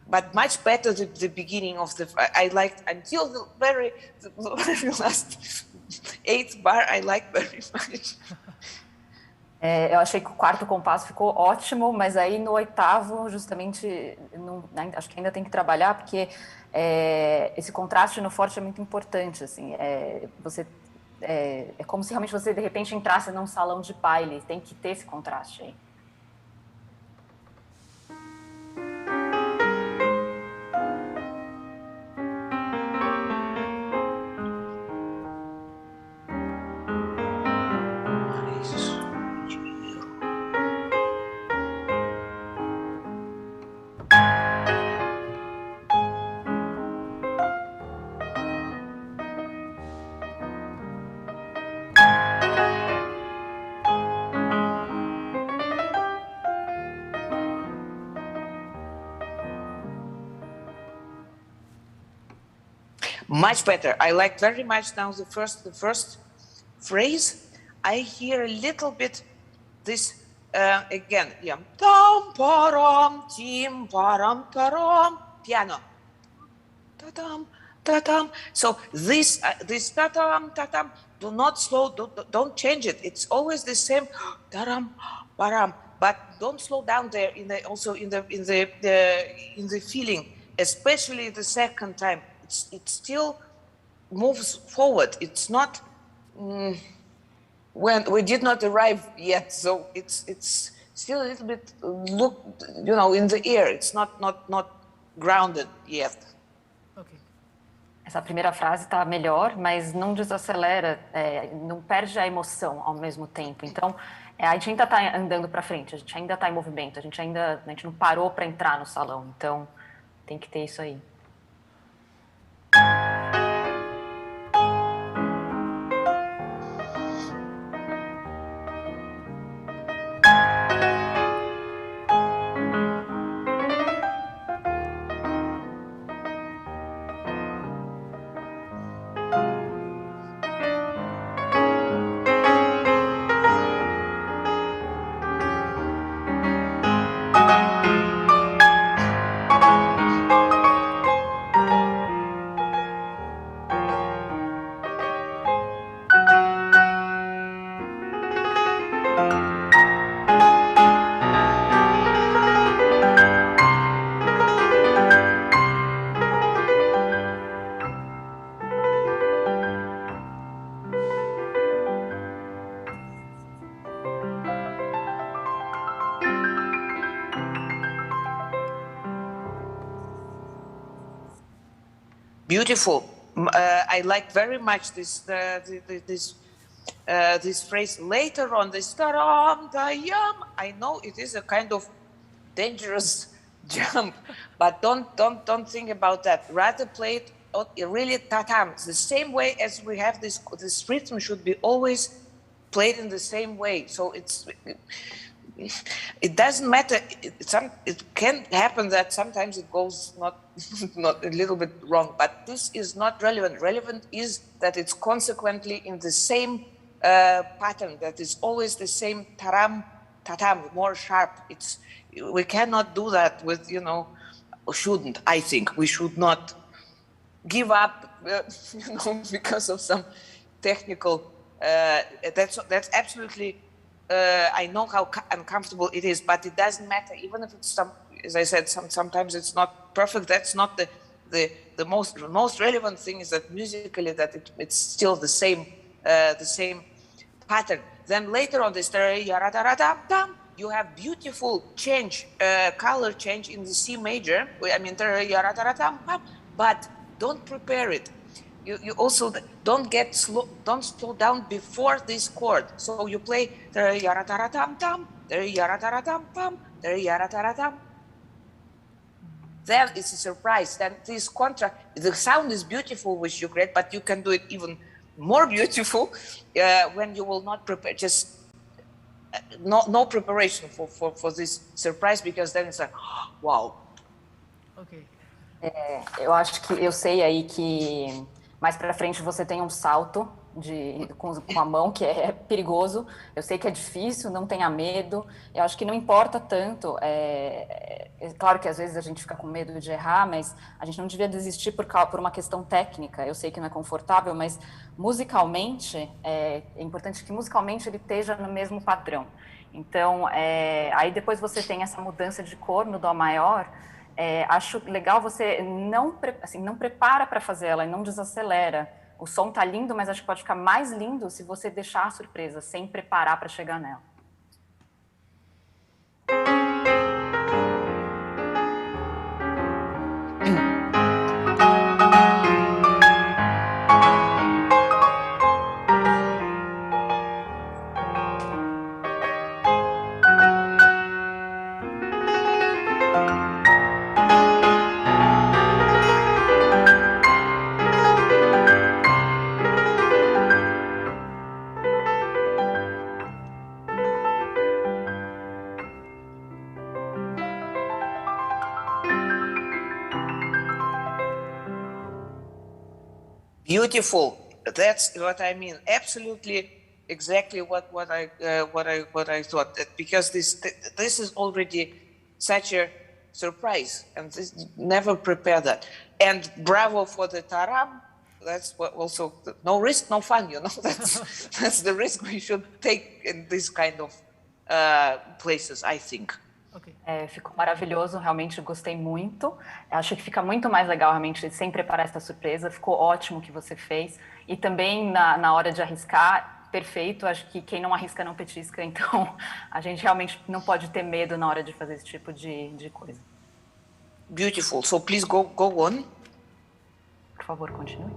But much better the beginning of I liked until the very last eighth bar. I liked very much. Eu achei que o quarto compasso ficou ótimo, mas aí no oitavo, justamente, acho que ainda tem que trabalhar, porque esse contraste no forte é muito importante. Assim, é como se realmente você, de repente, entrasse num salão de baile. Tem que ter esse contraste aí. Much better. I like very much now the first phrase. I hear a little bit this again. Yeah. Tam param tim param taram piano. Ta-tam ta-tam. So this ta-tam ta-tam. Do not slow. Don't change it. It's always the same. Taram param. But don't slow down there. In the feeling, especially the second time. It still moves forward. It's not when we did not arrive yet, so it's still a little bit in the air. It's not grounded yet. Okay. Essa primeira frase está melhor, mas não desacelera, não perde a emoção ao mesmo tempo. Então, a gente ainda está andando para frente, a gente ainda está em movimento, a gente não parou para entrar no salão. Então, tem que ter isso aí. Beautiful. I like very much this phrase later on. This taram dayam. I know it is a kind of dangerous jump, but don't think about that. Rather play it really tatam. The same way as we have this rhythm should be always played in the same way. So it doesn't matter. It can happen that sometimes it goes not a little bit wrong, but this is not relevant. Relevant is that it's consequently in the same pattern, that is always the same taram, tatam, more sharp. We cannot do that with, shouldn't. I think we should not give up, because of some technical. That's absolutely. I know how uncomfortable it is, but it doesn't matter. Even if it's as I said, sometimes it's not perfect. That's not the most relevant thing. Is that musically that it's still the same pattern. Then later on this, you have beautiful change, color change in the C major. I mean, but don't prepare it. You also don't slow down before this chord. So you play then it's a surprise. Then this the sound is beautiful which you create, but you can do it even more beautiful when you will not prepare, just no preparation for this surprise, because then it's like, wow. Okay. Eu acho que eu sei aí que mais para frente você tem um salto com a mão que é perigoso. Eu sei que é difícil, não tenha medo. Eu acho que não importa tanto. É claro que às vezes a gente fica com medo de errar, mas a gente não devia desistir por uma questão técnica. Eu sei que não é confortável, mas musicalmente é importante que musicalmente ele esteja no mesmo padrão. Então, aí depois você tem essa mudança de cor no dó maior. Acho legal você não prepara para fazer ela e não desacelera. O som tá lindo, mas acho que pode ficar mais lindo se você deixar a surpresa, sem preparar para chegar nela. Beautiful. That's what I mean. Absolutely, exactly what I thought. Because this is already such a surprise, and never prepare that. And bravo for the taram. That's what also no risk, no fun. That's the risk we should take in this kind of places, I think. Okay. Ficou maravilhoso, realmente gostei muito. Acho que fica muito mais legal realmente sem preparar essa surpresa. Ficou ótimo o que você fez. E também na hora de arriscar, perfeito. Acho que quem não arrisca não petisca. Então a gente realmente não pode ter medo na hora de fazer esse tipo de coisa. Beautiful. So please go on. Por favor, continue.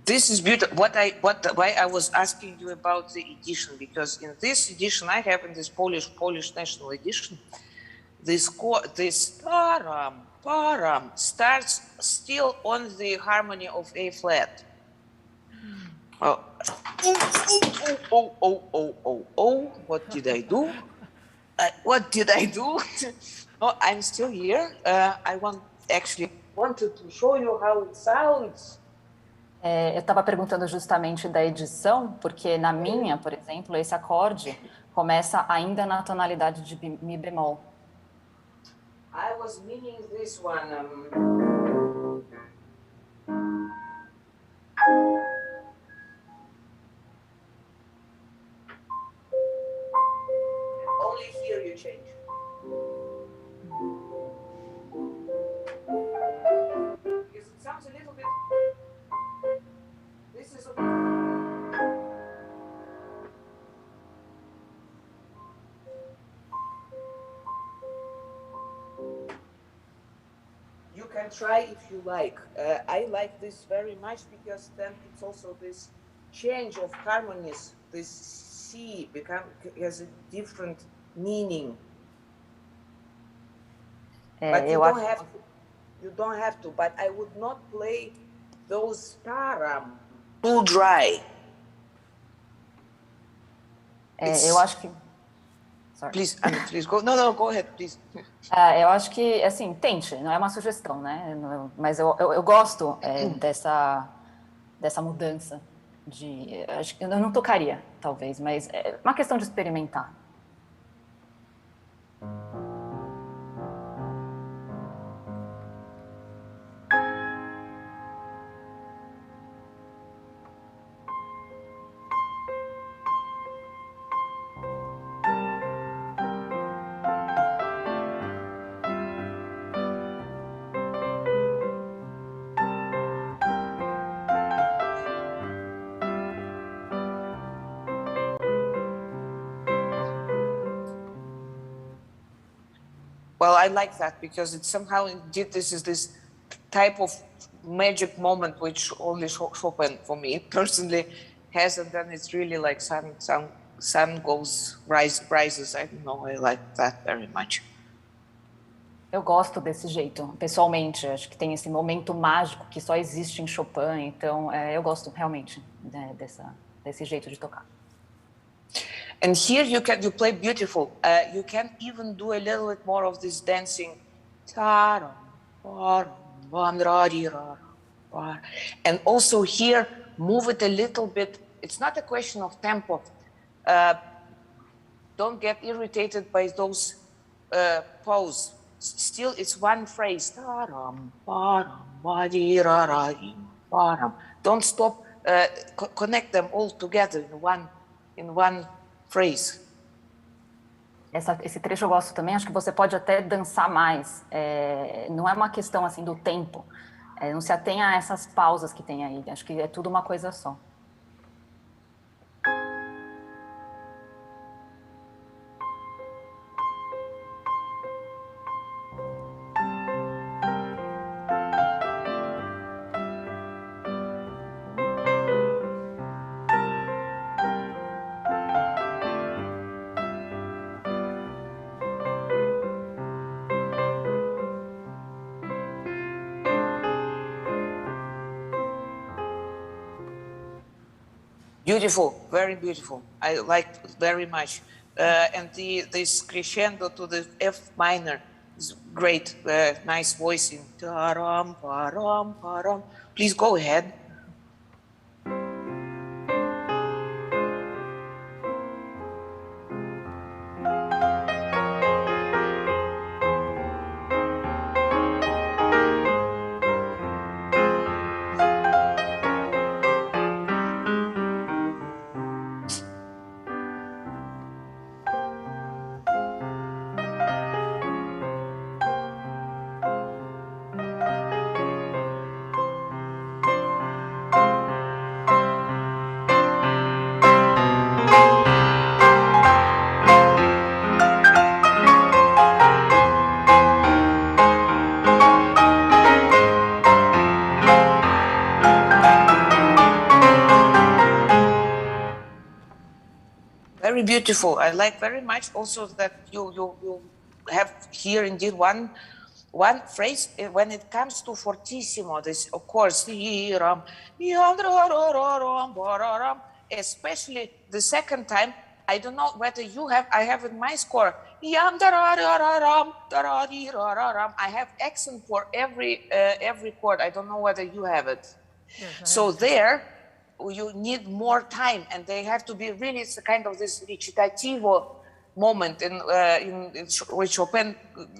This is beautiful. Why I was asking you about the edition, because in this edition I have in this Polish national edition, this param starts still on the harmony of A flat. Oh, what did I do? Oh, I'm still here. I wanted to show you how it sounds. Eu estava perguntando justamente da edição, porque na minha, por exemplo, esse acorde começa ainda na tonalidade de Mi bemol. I was meaning this one. Only here you change. Because it sounds a little bit can try if you like. I like this very much because then it's also this change of harmonies. This C has a different meaning. But you don't have to. But I would not play those taram too dry. Eu acho que... Sorry. Please go. No, go ahead, please. Eu acho que, assim, tente, não é uma sugestão, né? Mas eu gosto dessa mudança acho que eu não tocaria, talvez, mas é uma questão de experimentar. Well, I like that because it somehow indeed this is this type of magic moment which only Chopin, for me personally, has, and then it's really like sun goes, rises. I don't know, I like that very much. Eu gosto desse jeito, pessoalmente. Acho que tem esse momento mágico que só existe em Chopin, então eu gosto realmente desse jeito de tocar. And here you play beautiful. You can even do a little bit more of this dancing. And also here, move it a little bit. It's not a question of tempo. Don't get irritated by those pause. Still, it's one phrase. Don't stop. Connect them all together in one phrase. Esse trecho eu gosto também. Acho que você pode até dançar mais. Não é uma questão assim do tempo. Não se atenha a essas pausas que tem aí. Acho que é tudo uma coisa só. Beautiful, very beautiful. I like very much. And this crescendo to the F minor is great. Nice voicing. Please go ahead. Very beautiful. I like very much also that you have here indeed one phrase when it comes to fortissimo. This, of course, especially the second time. I don't know whether you have. I have in my score. I have accent for every chord. I don't know whether you have it. Yes, so there, you need more time, and they have to be really. It's a kind of this recitativo moment in which Chopin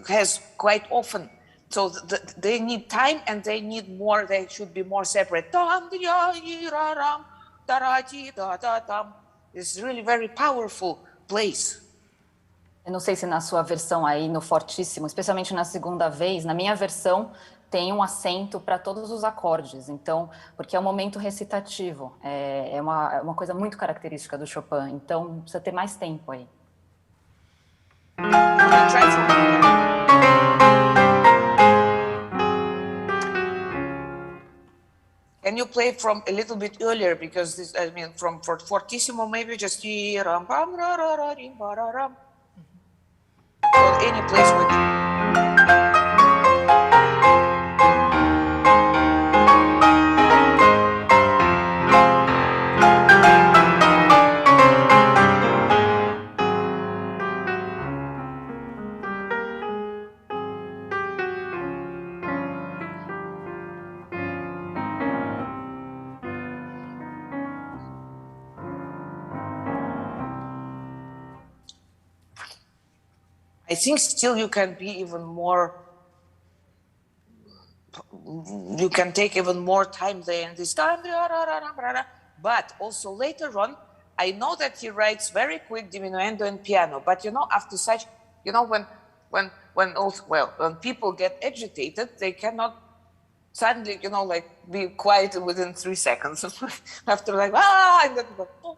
has quite often. So they need time, and they need more. They should be more separate. It's really very powerful place. Eu não sei se na sua versão aí, no fortíssimo, especialmente na segunda vez, na minha versão, tem um acento para todos os acordes, então, porque é um momento recitativo, é uma coisa muito característica do Chopin, então precisa ter mais tempo aí. you play from a little bit earlier, because this, I mean, from fortissimo, maybe just or any place with. I think still you can be even more, you can take even more time there in this time, but also later on, I know that he writes very quick diminuendo and piano, but you know, after such, you know, when people get agitated, they cannot suddenly, you know, like be quiet within 3 seconds. After like,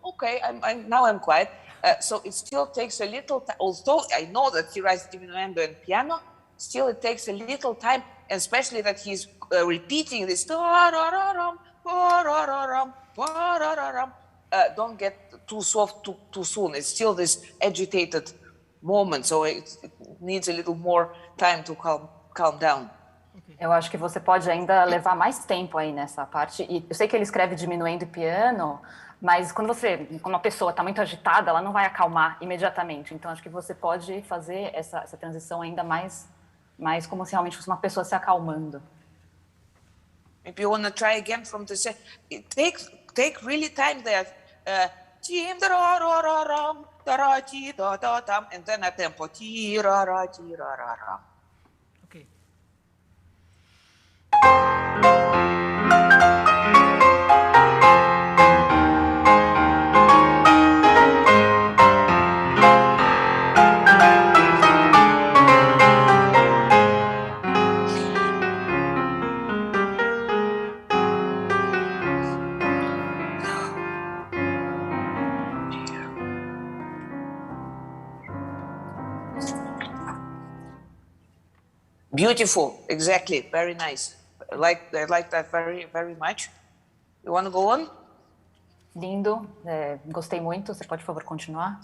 okay, now I'm quiet. So it still takes a little time, although I know that he writes diminuendo and piano, still it takes a little time, especially that he's repeating this, don't get too soft too soon. It's still this agitated moment, so it needs a little more time to calm down. Eu acho que você pode ainda levar mais tempo aí nessa parte. E eu sei que ele escreve diminuendo piano, mas quando uma pessoa está muito agitada, ela não vai acalmar imediatamente. Então, acho que você pode fazer essa transição ainda mais como se realmente fosse uma pessoa se acalmando. Maybe you want to try again from the set. Take really time there. And then a tempo. Okay. Beautiful, exactly, very nice. I like that very, very much. You want to go on? Lindo, gostei muito. Você pode, por favor, continuar?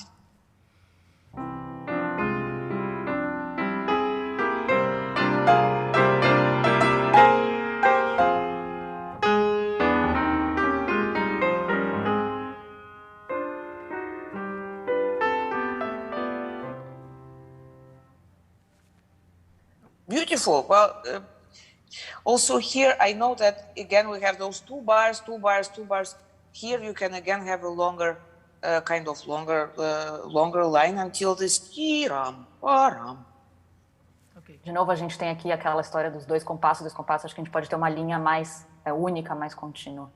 Beautiful. Well, also here I know that again we have those two bars. Here you can again have a longer, longer line until this. Okay. De novo, a gente tem aqui aquela história dos dois compassos. Acho que a gente pode ter uma linha mais única, mais contínua.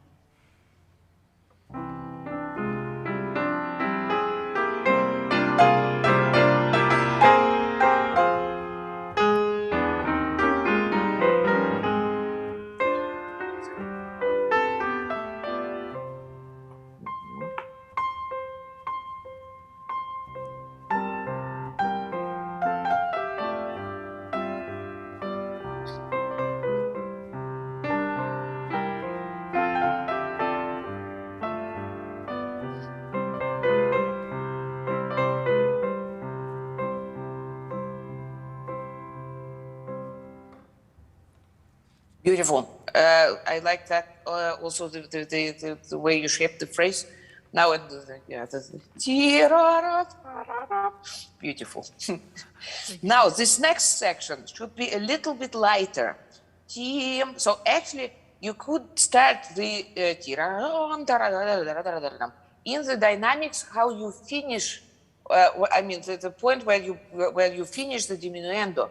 Beautiful. I like that. Also, the way you shape the phrase. Now, beautiful. Now, this next section should be a little bit lighter. So actually, you could start the in the dynamics how you finish. I mean, the point where you finish the diminuendo.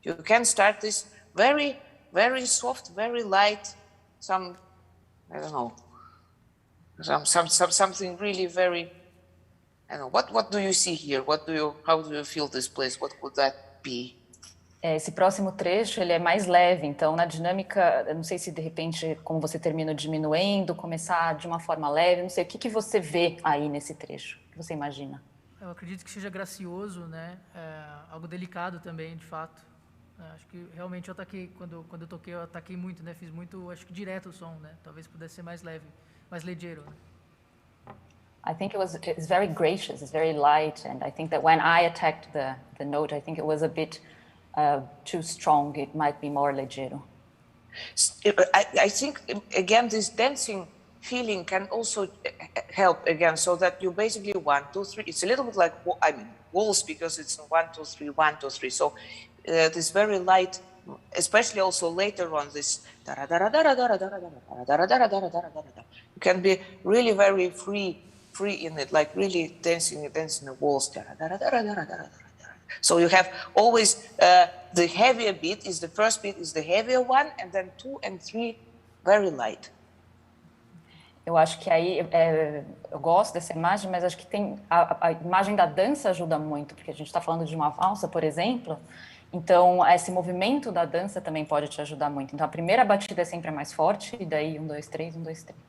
You can start this very, very soft, very light. Some, I don't know. Something really very. I don't know. What do you see here? How do you feel this place? What could that be? Esse próximo trecho ele é mais leve, então na dinâmica, eu não sei se de repente, como você termina diminuendo, começar de uma forma leve, não sei, o que você vê aí nesse trecho? O que você imagina? Eu acredito que seja gracioso, né? Algo delicado também, de fato. Acho que realmente eu ataquei, quando eu toquei, eu ataquei muito, né? Fiz muito, acho que direto o som, né? Talvez pudesse ser mais leve, mais ligeiro, né? I think it's very gracious, it's very light, and I think that when I attacked the note, I think it was a bit too strong. It might be more leggero. I think, again, this dancing feeling can also help, again, so that you basically 1, 2, 3. It's a little bit like, I mean, waltz, because it's 1, 2, 3, 1, 2, 3. So this very light, especially also later on, this you can be really very free in it, like really dancing a waltz. So you have always the heavier beat is the first beat is the heavier one, and then 2 and 3 very light. Eu acho que aí, eu gosto dessa imagem, mas acho que tem a imagem da dança ajuda muito, porque a gente está falando de uma valsa, por exemplo, então esse movimento da dança também pode te ajudar muito. Então a primeira batida é sempre a mais forte, e daí 1, 2, 3, 1, 2, 3.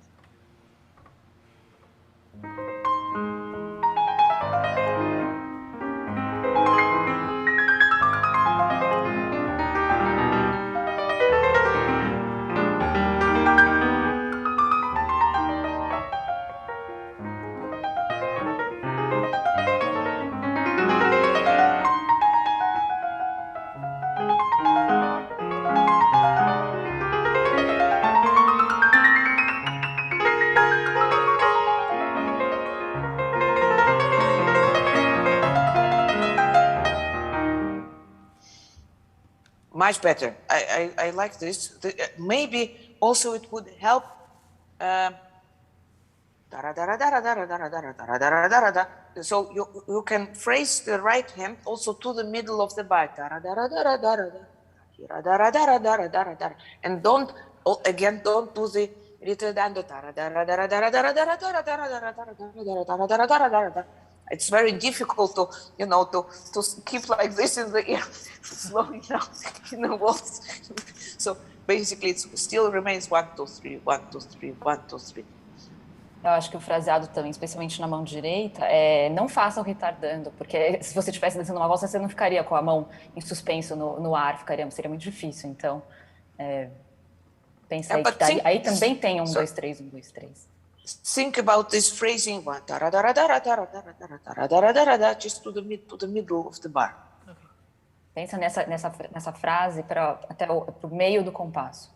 Much better. I like this. Maybe also it would help. So you can phrase the right hand also to the middle of the bar. And don't do the little dando. It's very difficult to keep like this in the ear, slowing down in the waltz. So basically, it still remains 1, 2, 3, 1, 2, 3, 1, 2, 3. Eu acho que o fraseado também, especialmente na mão direita, não façam retardando, porque se você estivesse dançando uma valsa, você não ficaria com a mão em suspenso no ar, seria muito difícil. Então, pensa aí que aí também tem 1, 2, 3, 1, 2, 3. Think about this phrasing one, just to the middle of the bar. Pensa nessa frase até o meio do compasso.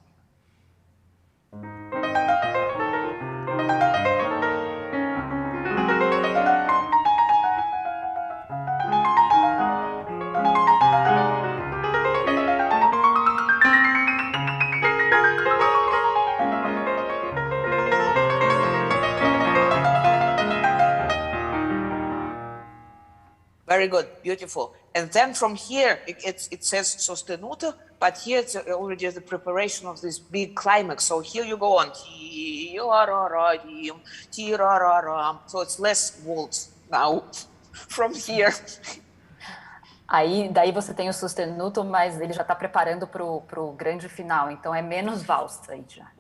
Very good, beautiful. And then from here, it says sostenuto, but here it's already the preparation of this big climax. So here you go on. So it's less waltz now from here. Daí você tem o sostenuto, mas ele já está preparando pro grande final, então é menos valsa aí já.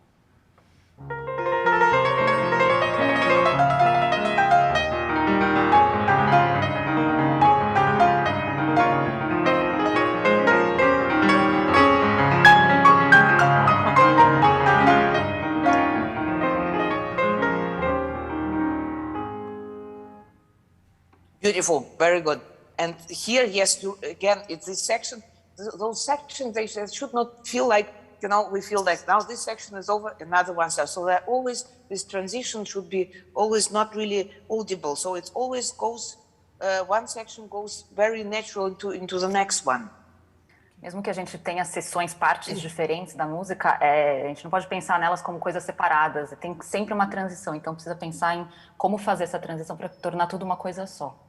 Beautiful, very good. And here, yes, it's this section. Those sections, they should not feel like, we feel like now this section is over, another one starts. So that always, this transition should be always not really audible. So it always goes, one section goes very natural into the next one. Mesmo que a gente tenha sessões, partes diferentes da música, a gente não pode pensar nelas como coisas separadas. Tem sempre uma transição, então precisa pensar em como fazer essa transição para tornar tudo uma coisa só.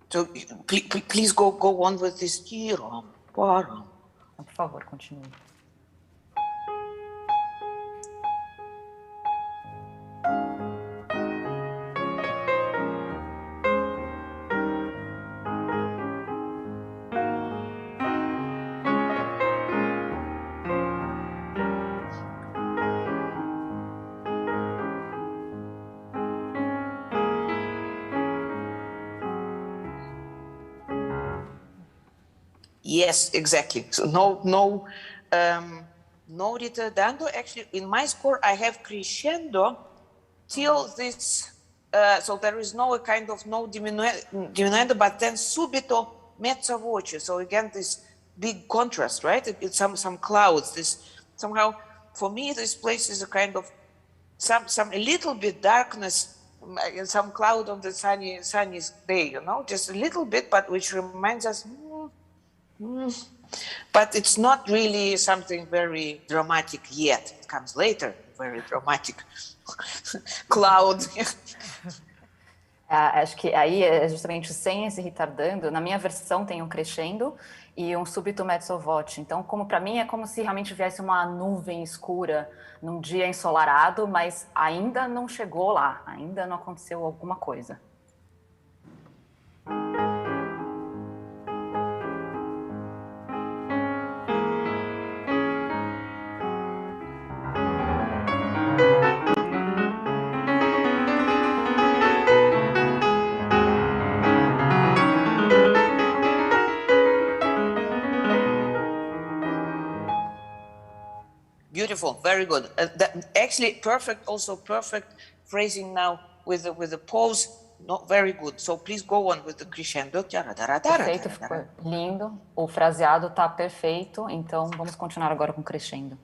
So please go on with this. Por favor, continue. Yes, exactly. So no ritardando. Actually, in my score, I have crescendo till this. So there is no kind of no diminuendo, but then subito mezza voce. So again, this big contrast, right? It's some clouds. This somehow, for me, this place is a kind of some a little bit darkness, some cloud on the sunny day, just a little bit, but which reminds us. But it's not really something very dramatic yet. It comes later, very dramatic cloud. Acho que aí é justamente sem esse retardando. Na minha versão tem um crescendo e um subito mezzo voce. Então, para mim, é como se realmente viesse uma nuvem escura num dia ensolarado, mas ainda não chegou lá, ainda não aconteceu alguma coisa. Beautiful, very good. Actually, perfect. Also perfect phrasing now with the pause. Not very good. So please go on with the crescendo. Perfeito, ficou lindo. O fraseado tá perfeito. Então vamos continuar agora com o crescendo.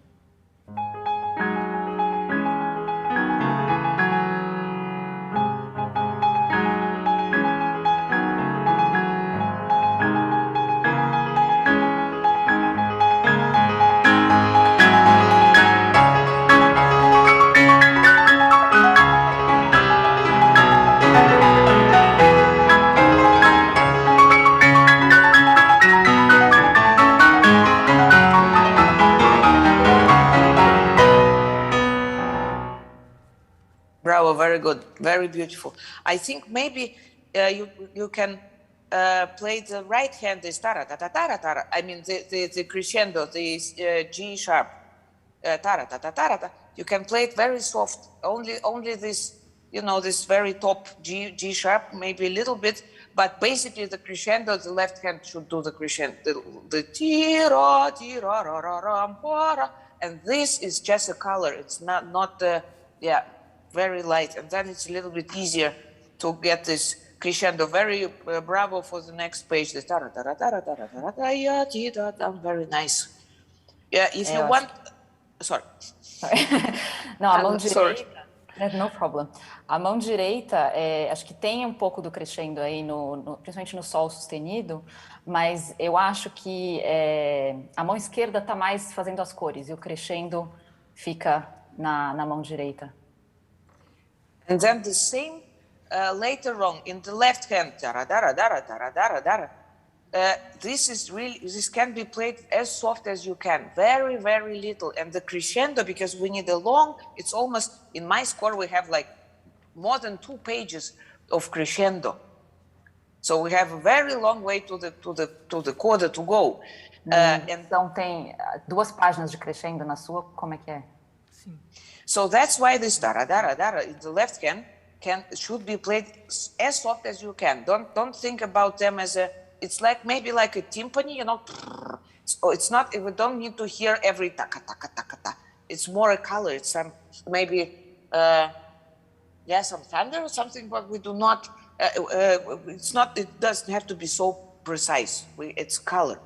Bravo, very good, very beautiful. I think maybe you can play the right hand, this tara tara tara tara. I mean the crescendo, the G sharp, tara tara tara tara. You can play it very soft. Only this, this very top G sharp, maybe a little bit. But basically, the crescendo, the left hand should do the crescendo, the tira tira ra ra ra ra. And this is just a color. It's not very light, and then it's a little bit easier to get this crescendo. Very bravo for the next page. The tara tara tara tara tara tara. Very nice. Yeah, if you want. Sorry. Não, a mão direita. No problem. A mão direita, acho que tem um pouco do crescendo aí, principalmente no sol sustenido, mas eu acho que a mão esquerda está mais fazendo as cores e o crescendo fica na mão direita. And then the same later on in the left hand, this can be played as soft as you can, very, very little. And the crescendo, because we need a long, it's almost, in my score, we have like more than 2 pages of crescendo. So we have a very long way to the coda to go. Então tem 2 páginas de crescendo na sua, como é que é? Sim. So that's why this dara dara dara in the left hand should be played as soft as you can. Don't think about them as it's maybe like a timpani, So it's not. We don't need to hear every taka taka taka ta. It's more a color. It's some maybe some thunder or something, but we do not. It's not. It doesn't have to be so precise. It's color.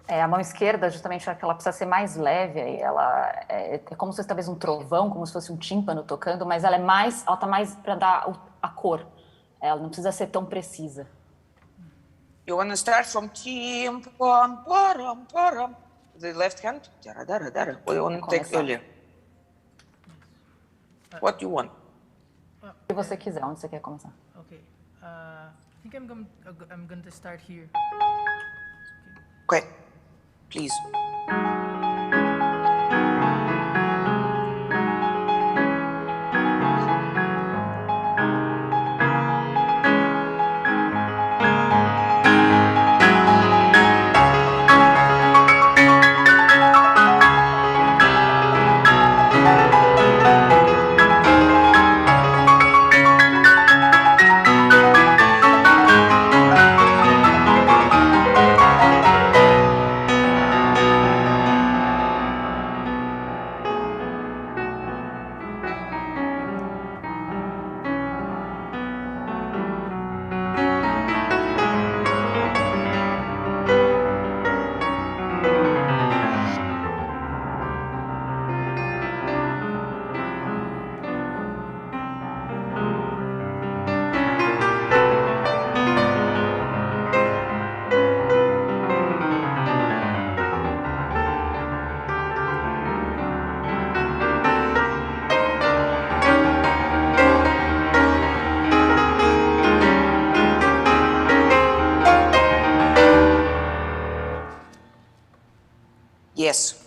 A mão esquerda, justamente, ela precisa ser mais leve, ela é como se fosse talvez um trovão, como se fosse um tímpano tocando, mas ela tá mais para dar a cor. Ela não precisa ser tão precisa. You want to start from timpam param param, the left hand, dara dara dara. Or you want to take earlier? What do you want? Se você quiser, onde você quer começar? Okay. I think I'm going to start here. Okay. Please.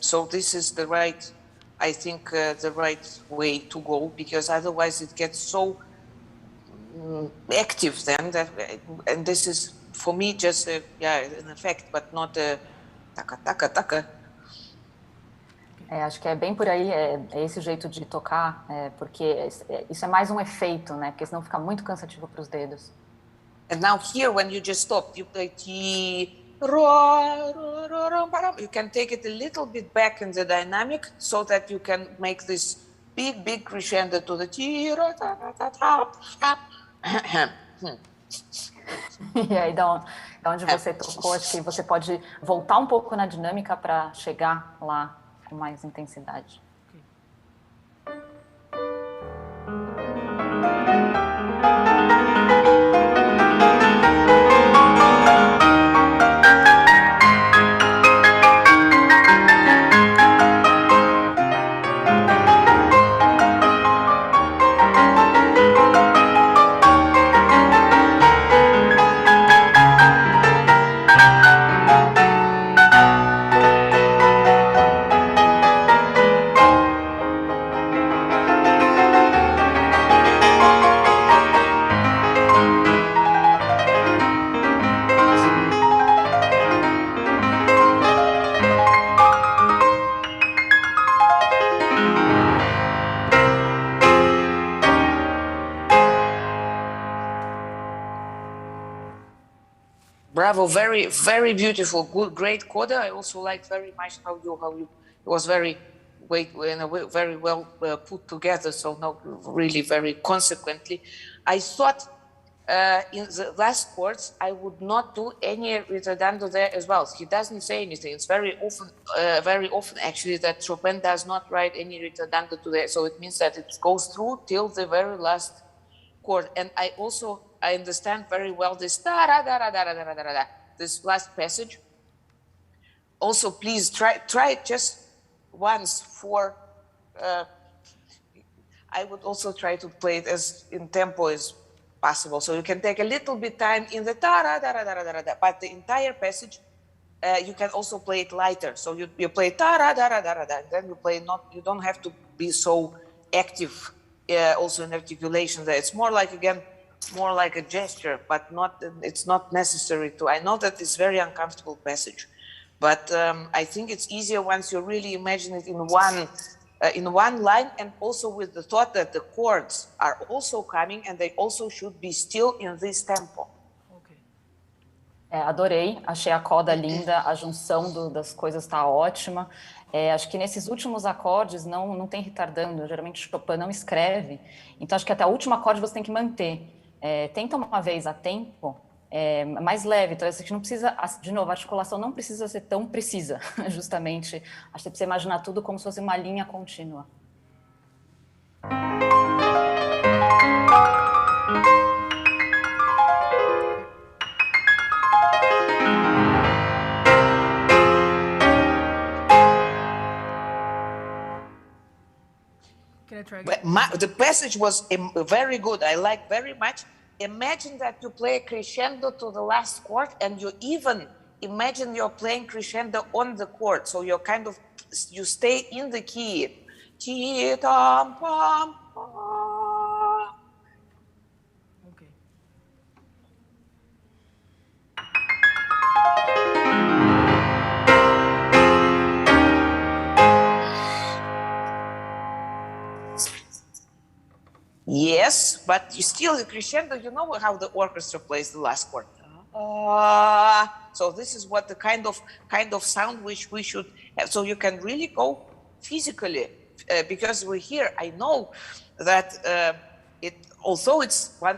So this is the right, I think, the right way to go, because otherwise it gets so active then, and this is for me just an effect, but not a taka. Acho que é bem por aí, é esse jeito de tocar, porque isso é mais um efeito, né? Porque senão fica muito cansativo para os dedos. And now here, when you just stop, you play you can take it a little bit back in the dynamic so that you can make this big crescendo to the E aí, da onde você tocou, acho que você pode voltar um pouco na dinâmica para chegar lá com mais intensidade. Bravo, very beautiful, good, great coda. I also like very much how you it was very well put together. So no, really very consequently. I thought in the last chords I would not do any ritardando there as well. He doesn't say anything. It's very often actually that Chopin does not write any ritardando to there. So it means that it goes through till the very last chord. And I understand very well this this last passage. Also, please try it just once for. I would also try to play it as in tempo as possible, so you can take a little bit time in the but the entire passage you can also play it lighter. So you play then you play you don't have to be so active also in articulation. There, it's more like a gesture, but it's not necessary to. I know that it's very uncomfortable passage, but I think it's easier once you really imagine it in one line, and also with the thought that the chords are also coming and they also should be still in this tempo. Adorei, achei a coda linda, a junção das coisas está ótima. Acho que nesses últimos acordes não tem retardando, geralmente Chopin não escreve, então acho que até o último acorde você tem que manter. Tenta uma vez a tempo, mais leve, então a gente não precisa, de novo, a articulação não precisa ser tão precisa, justamente, acho que você precisa imaginar tudo como se fosse uma linha contínua. The passage was very good. I like very much. Imagine that you play a crescendo to the last chord, and you even imagine you're playing crescendo on the chord. So you're you stay in the key. Okay. Yes, but you still the crescendo. You know how the orchestra plays the last chord. So this is what the kind of sound which we should have. So you can really go physically, because we're here. I know that although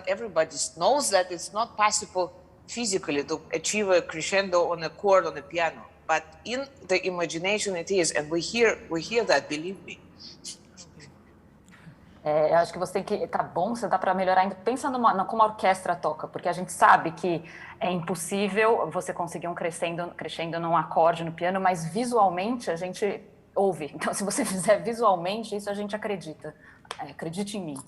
everybody knows that it's not possible physically to achieve a crescendo on a chord on a piano, but in the imagination it is, and we hear that. Believe me. Eu acho que você tem que... Tá bom, você dá para melhorar ainda. Pensa como a orquestra toca, porque a gente sabe que é impossível você conseguir um crescendo num acorde no piano, mas visualmente a gente ouve. Então, se você fizer visualmente, isso a gente acredita. Acredite em mim.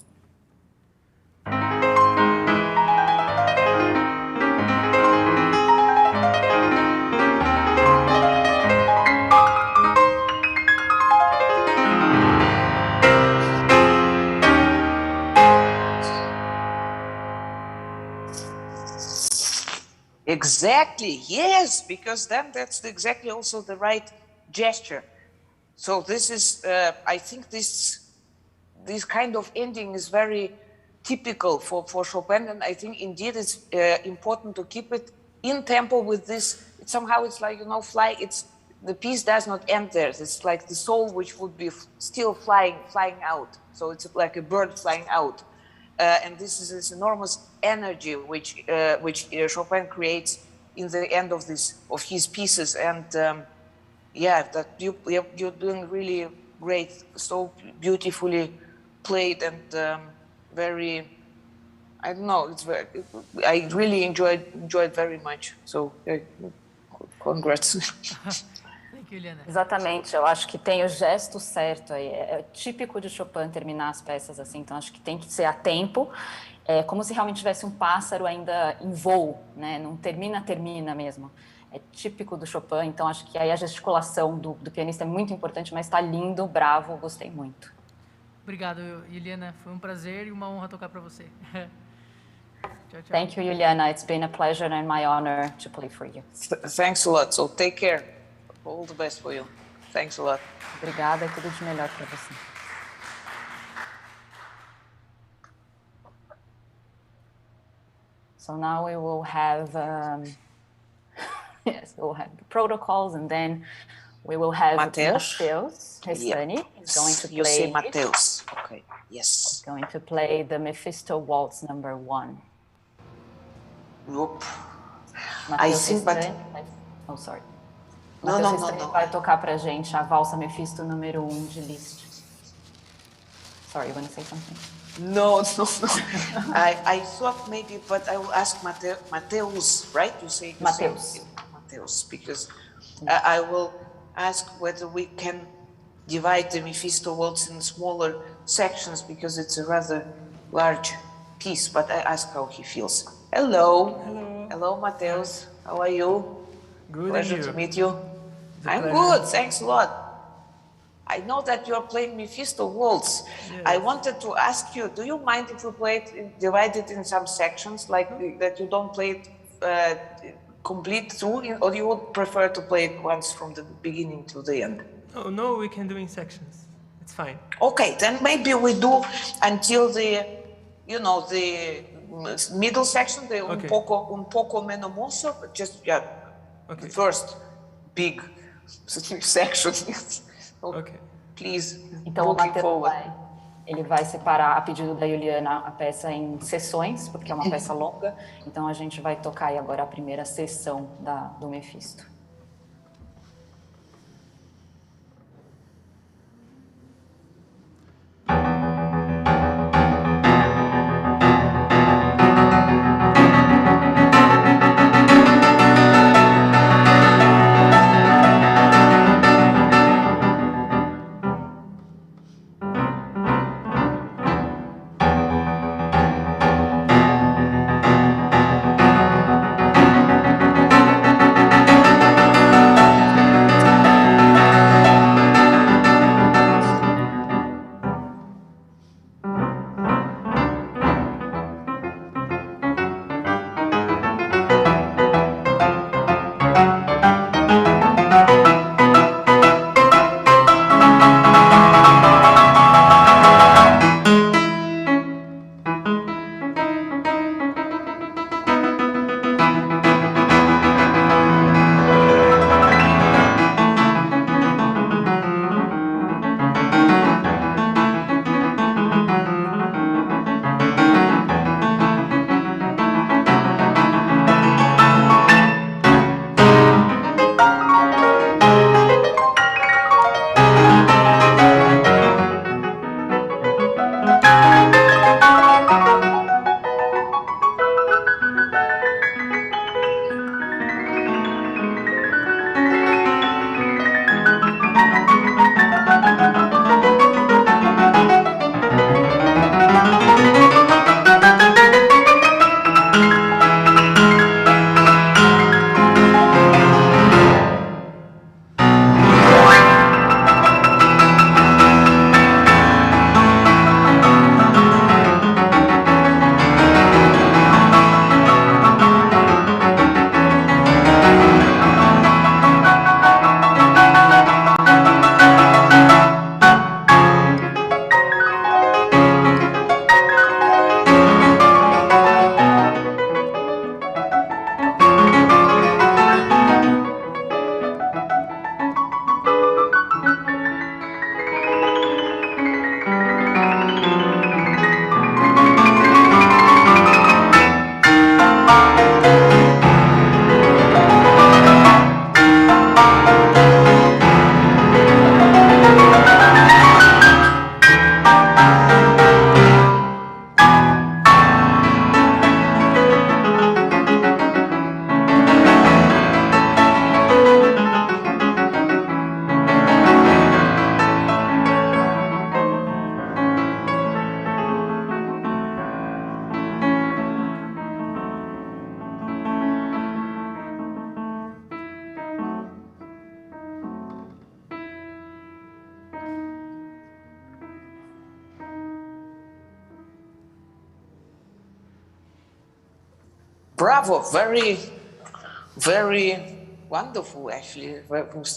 Exactly, yes, because then that's exactly also the right gesture. So this is, I think this kind of ending is very typical for Chopin, and I think indeed it's important to keep it in tempo with this. Somehow it's like, fly. The piece does not end there. It's like the soul which would be still flying out. So it's like a bird flying out. And this is this enormous energy which Chopin creates in the end of his pieces, and that you're doing really great, so beautifully played, and very. I don't know. I really enjoyed very much. So, congrats. Exatamente, eu acho que tem o gesto certo aí, é típico de Chopin terminar as peças assim, então acho que tem que ser a tempo, como se realmente tivesse um pássaro ainda em voo, né? Não termina mesmo, é típico do Chopin, então acho que aí a gesticulação do pianista é muito importante, mas está lindo, bravo, gostei muito. Obrigado, Yulianna, foi um prazer e uma honra tocar para você. Tchau, tchau. Thank you, Yulianna, it's been a pleasure and my honor to play for you. Thanks a lot, so take care. All the best for you. Thanks a lot. Obrigada e tudo de melhor para você. So now we will have, we'll have the protocols, and then we will have Mateus Restani. He's going to play. You say Mateus. Okay. Yes. Going to play the Mephisto Waltz number 1. Nope. I think, but. Oh, sorry. Mateus Restani vai tocar pra gente a valsa Mephisto número 1 de Liszt. Sorry, you want to say something? No. I thought maybe, but I will ask Mateus, right? You say Mateus, because I will ask whether we can divide the Mephisto Waltz in smaller sections, because it's a rather large piece, but I ask how he feels. Hello, Mateus. How are you? Good. Pleasure to meet you. I'm good, thanks a lot. I know that you are playing Mephisto Waltz. Yes. I wanted to ask you, do you mind if we divide it in some sections, like that you don't play it complete through, or you would prefer to play it once from the beginning to the end? Oh, no, we can do in sections. It's fine. Okay, then maybe we do until the middle section, the un poco meno mosso, just the first big section. Okay. Please. Então o Mateus vai separar, a pedido da Yulianna, a peça em sessões, porque é uma peça longa. Então a gente vai tocar aí agora a primeira sessão do Mephisto. Bravo, very, very wonderful, actually.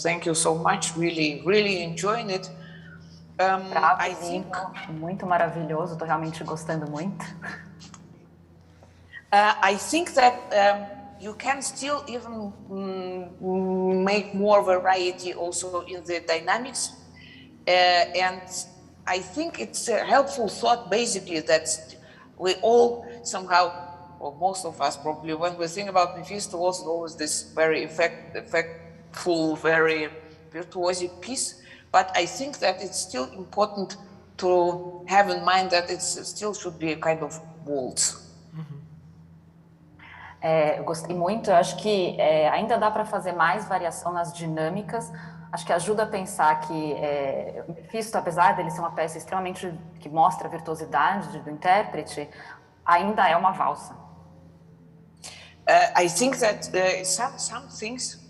Thank you so much. Really, really enjoying it. Bravo, I think muito maravilhoso. Estou realmente gostando muito. I think that you can still even make more variety also in the dynamics, and I think it's a helpful thought basically that we all somehow, or most of us probably, when we think about Mephisto, also always this very effectful, very virtuosic piece. But I think that it's still important to have in mind that it still should be a kind of waltz. Eu gostei muito, eu acho que ainda dá para fazer mais variação nas dinâmicas, acho que ajuda a pensar que o Mephisto, apesar dele ser uma peça extremamente que mostra a virtuosidade do intérprete, ainda é uma valsa. I think that some things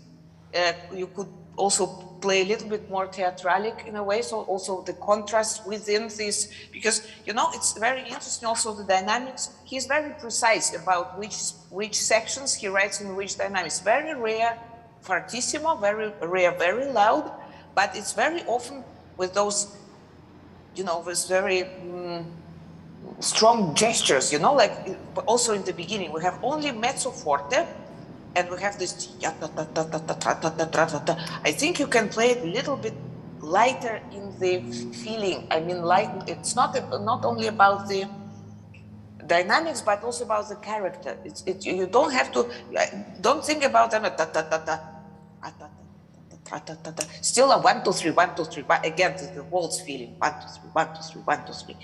you could also play a little bit more theatralic in a way, so also the contrast within this, because it's very interesting also the dynamics. He's very precise about which sections he writes in which dynamics. Very rare fortissimo, very rare, very loud, but it's very often with those, with very strong gestures, like also in the beginning we have only mezzo forte, and we have this. I think you can play it a little bit lighter in the feeling. I mean, it's not only about the dynamics, but also about the character. You don't have to. Don't think about them. Still a 1, 2, 3, 1, 2, 3. But again, the waltz feeling. 1, 2, 3, 1, 2, 3, 1, 2, 3.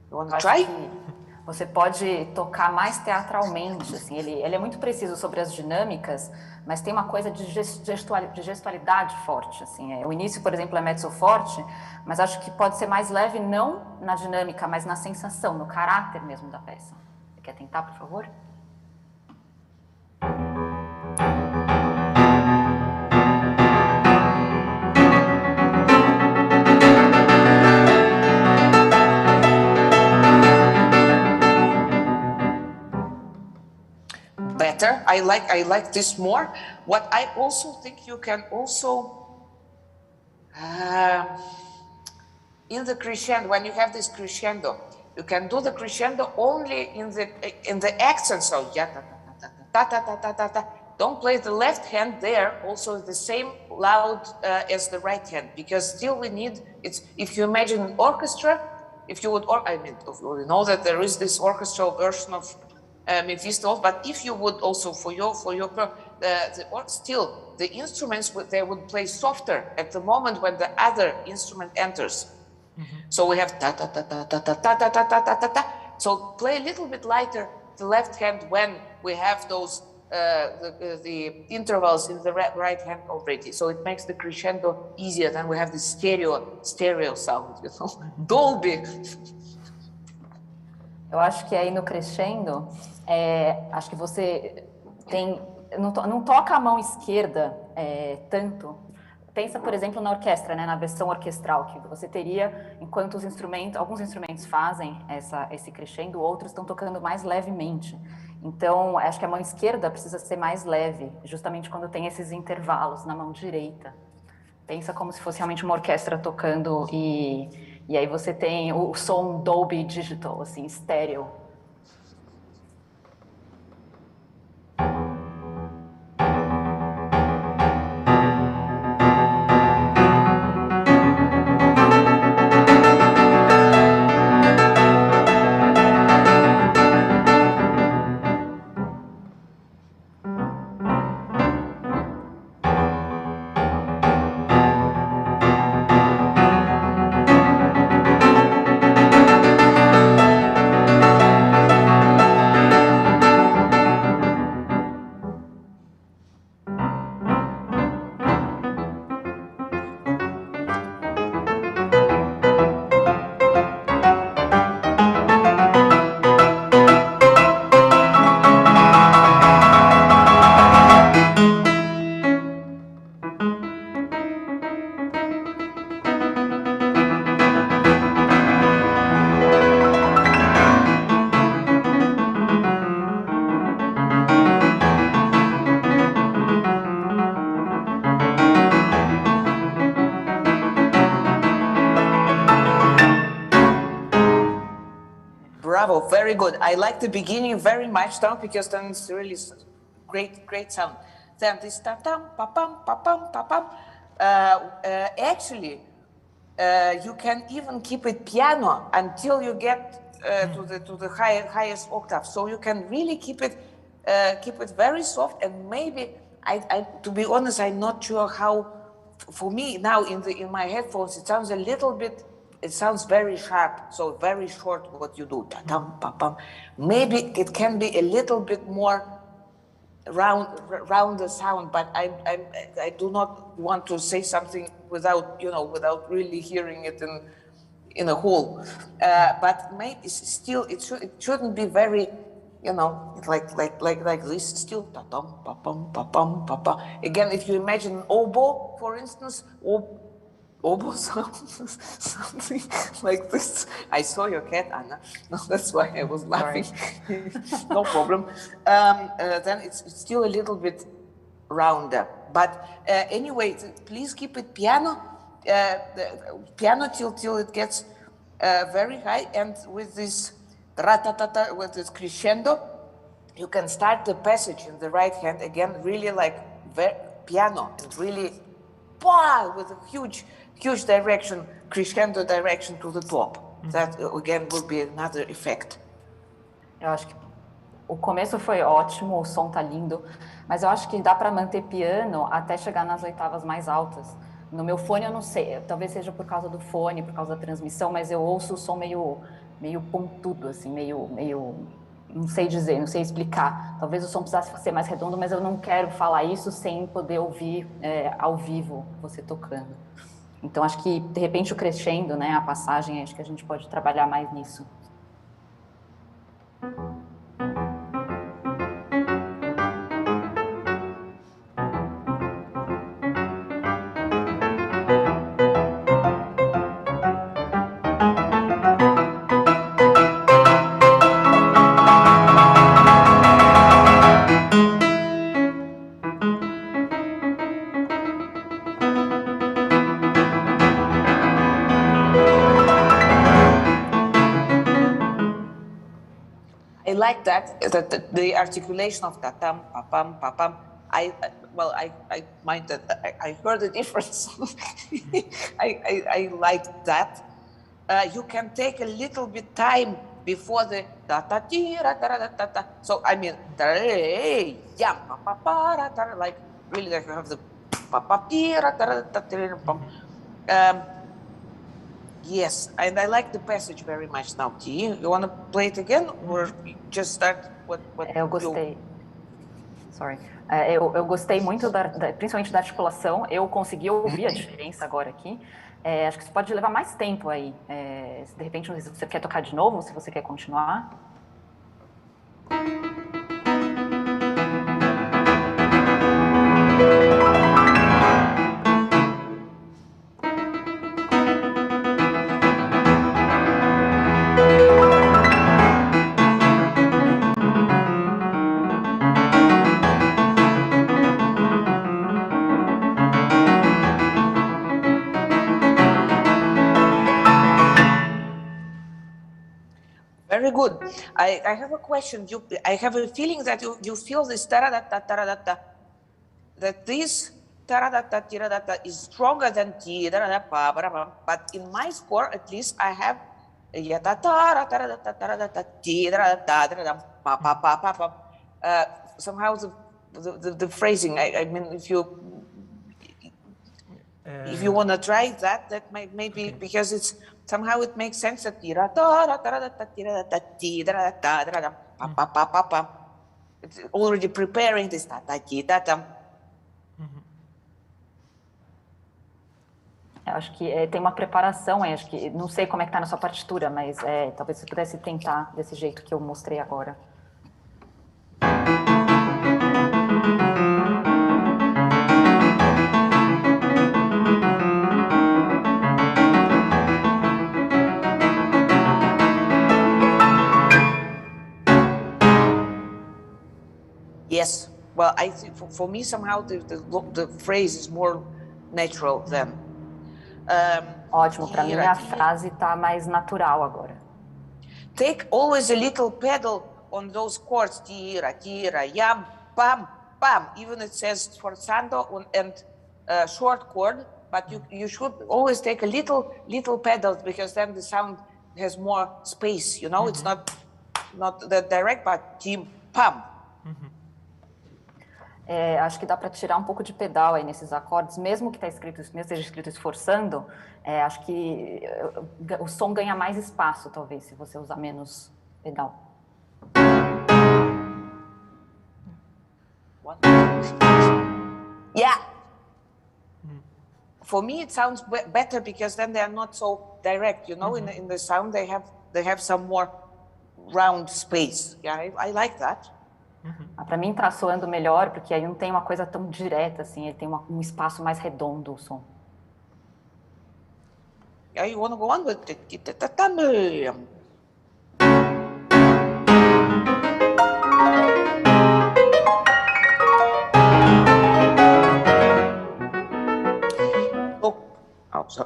You want to try? Você pode tocar mais teatralmente, assim, ele é muito preciso sobre as dinâmicas, mas tem uma coisa de gestualidade forte, assim. O início, por exemplo, é mezzo forte, mas acho que pode ser mais leve não na dinâmica, mas na sensação, no caráter mesmo da peça. Você quer tentar, por favor? Better. I like this more. What I also think you can also in the crescendo, when you have this crescendo, you can do the crescendo only in the accent. So don't play the left hand there also the same loud as the right hand, because still we need it's. If you imagine an orchestra, if you would, you know that there is this orchestral version of Mephisto, but if you would also still the instruments they would play softer at the moment when the other instrument enters. So we have ta ta ta ta ta ta ta ta ta ta ta ta. So play a little bit lighter the left hand when we have those the intervals in the right hand already. So it makes the crescendo easier. Then we have the stereo sound, Dolby. Eu acho que aí no crescendo, acho que você não toca a mão esquerda tanto. Pensa, por exemplo, na orquestra, né, na versão orquestral, que você teria, enquanto alguns instrumentos fazem esse crescendo, outros estão tocando mais levemente. Então, acho que a mão esquerda precisa ser mais leve, justamente quando tem esses intervalos na mão direita. Pensa como se fosse realmente uma orquestra tocando e aí você tem o som Dolby Digital, assim, estéreo. Oh, very good. I like the beginning very much now because then it's really great sound. Then this ta-tam, pa-pam, pa-pam, pa-pam. Actually, you can even keep it piano until you get to the highest octave. So you can really keep it very soft, and maybe to be honest, I'm not sure how. For me now in my headphones, it sounds a little bit. It sounds very sharp, so very short. What you do, ta-tam, pa-pam. Maybe it can be a little bit more round the sound, but I do not want to say something without really hearing it in a whole. But maybe still it shouldn't be very, like this. Still ta-tam, pa-pam, pa-pam, pa-pam. Again, if you imagine an oboe, for instance, oboe sounds something like this. I saw your cat, Anna. No, that's why I was laughing. No problem. Then it's still a little bit rounder. But anyway, please keep it piano. Piano till it gets very high, and with this ra-ta-ta-ta, with this crescendo, you can start the passage in the right hand again, really like piano, and really with a huge direction, crescendo direction to the top. That again will be another effect. Eu acho que o começo foi ótimo, o som tá lindo, mas eu acho que dá para manter piano até chegar nas oitavas mais altas. No meu fone eu não sei, talvez seja por causa do fone, por causa da transmissão, mas eu ouço o som meio pontudo, assim, meio não sei dizer, não sei explicar. Talvez o som precisasse ser mais redondo, mas eu não quero falar isso sem poder ouvir ao vivo você tocando. Então, acho que, de repente, o crescendo, né, a passagem, acho que a gente pode trabalhar mais nisso. I like that the articulation of ta-tam, pa-pam, pa-pam. I mind that I heard the difference. I like that. You can take a little bit time before the ta-ta-ti-ra-ta-ra-ta-ta. So I mean, yam, pa-pa-pa-ra-ta-ra, like really like you have the pa-pa-ti-ra-ta-ra-ta-ta-ra-pam. Yes, and I like the passage very much now. You want to play it again, or just start what eu gostei. Sorry. Eu gostei muito, principalmente da articulação. Eu consegui ouvir a diferença agora aqui. Acho que isso pode levar mais tempo aí. De repente, não sei se você quer tocar de novo, ou se você quer continuar. Very good. I have a question. I have a feeling that you feel this ta-ra-da-ta, that this ta-ra-da-ta, is stronger than ti-da-da-da-pa-ba-da-ba. But in my score, at least, I have somehow the phrasing. I mean, if you want to try that might maybe because it's somehow it makes sense that it's already preparing this Eu acho que tem uma preparação, acho que não sei como é que tá na sua partitura, mas talvez você pudesse tentar desse jeito que eu mostrei agora. Yes. Well, I think for me somehow the phrase is more natural than. Ótimo, para mim a frase está mais natural agora. take always a little pedal on those chords, tira, tira, yam, pam, pam. Even it says sforzando and short chord, but you should always take a little pedal, because then the sound has more space, you know, it's not that direct, but tim, pam. Acho que dá para tirar um pouco de pedal aí nesses acordes, mesmo que esteja escrito esforçando, acho que o som ganha mais espaço, talvez, se você usar menos pedal. Yeah. For me, it sounds better because then they are not so direct, you know. In the sound, they have some more round space. Yeah, I like that. Para mim tá soando melhor, porque aí não tem uma coisa tão direta assim, ele tem um espaço mais redondo o som. Yeah, you want to go on with it?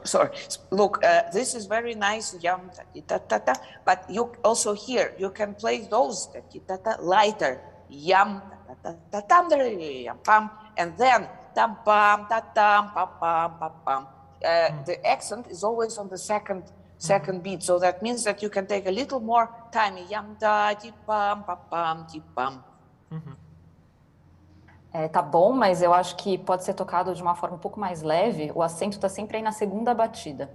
Sorry. Look, this is very nice, yam, but you also here, you can play those lighter, yam, pam, and then tam, pam, tam, pam, pam, pam. The accent is always on the second beat, so that means that you can take a little more time, yam, da, di, pam, pam, di, pam. Tá bom, mas eu acho que pode ser tocado de uma forma um pouco mais leve. O acento está sempre aí na segunda batida.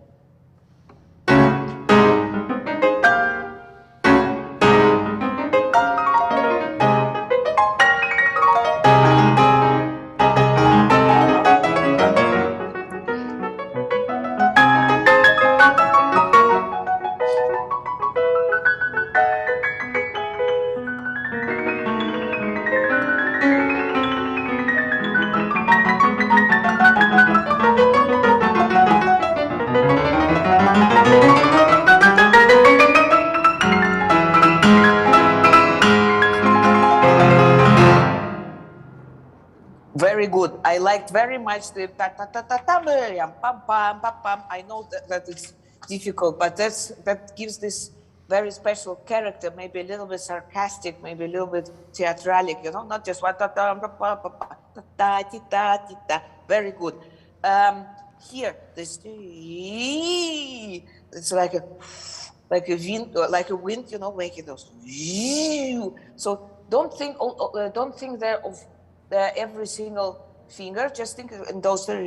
Very good. I liked very much the ta ta ta ta ta pam pam pam pam. I know that it's difficult, but that gives this very special character. Maybe a little bit sarcastic, maybe a little bit theatralic. You know, not just ta ta ta ta ta ta ta. Very good. Here, this it's like a wind, you know, making those. So don't think there of every single finger. Just think in those and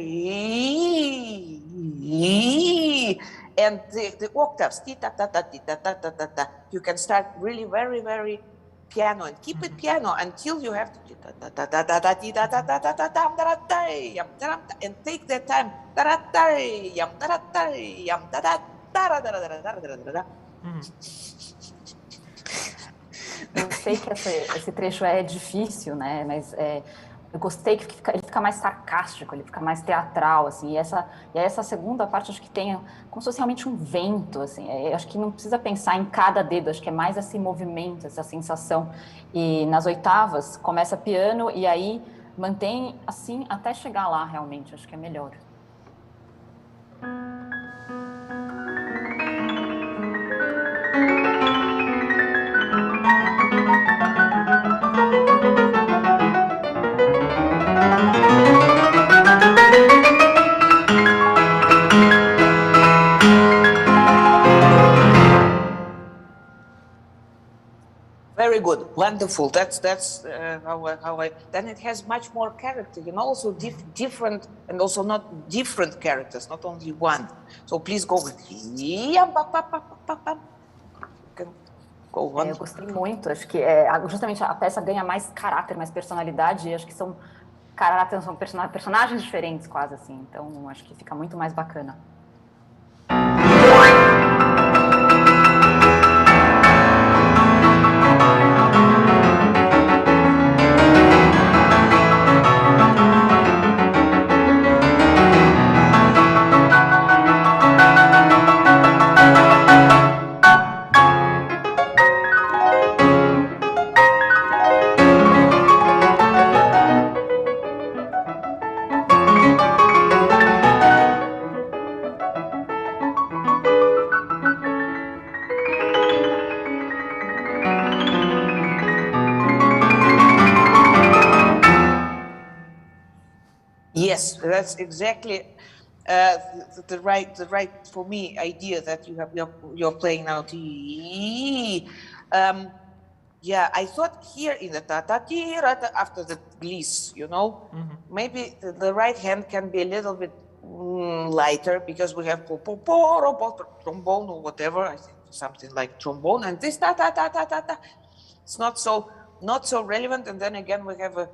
the octaves. You can start really very, very piano and keep it piano until you have to and take that time. Eu sei que esse trecho é difícil, né? Mas eu gostei que ele fica mais sarcástico, ele fica mais teatral, assim. E essa segunda parte, acho que tem como se fosse realmente um vento, assim. Acho que não precisa pensar em cada dedo, acho que é mais esse movimento, essa sensação. E nas oitavas começa piano e aí mantém assim até chegar lá, realmente. Acho que é melhor. Very good, wonderful. That's how I. Then it has much more character, you know. Also different, and also not different characters, not only one. So please go with. Go on. Eu gostei muito. Acho que justamente a peça ganha mais caráter, mais personalidade. E acho que são personagens diferentes, quase assim. Então acho que fica muito mais bacana. Yes, that's exactly the right for me idea that you're playing now. Yeah, I thought here in the ta-ta-ti-ra-ta, after the gliss, you know, maybe the right hand can be a little bit lighter because we have trombone or whatever. I think something like trombone, and this ta-ta-ta-ta-ta-ta. It's not so relevant. And then again, we have a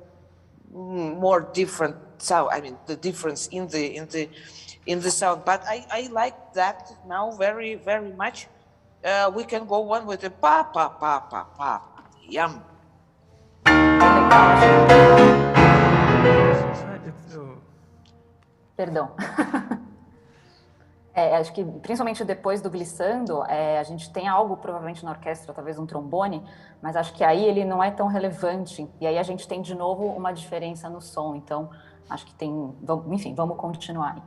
more different sound. I mean, the difference in the sound. But I like that now very, very much. We can go on with the pa pa pa pa pa. Yum. Perdão. Acho que principalmente depois do glissando, a gente tem algo provavelmente na orquestra, talvez um trombone, mas acho que aí ele não é tão relevante. E aí a gente tem de novo uma diferença no som. Então, acho que tem... Enfim, vamos continuar aí.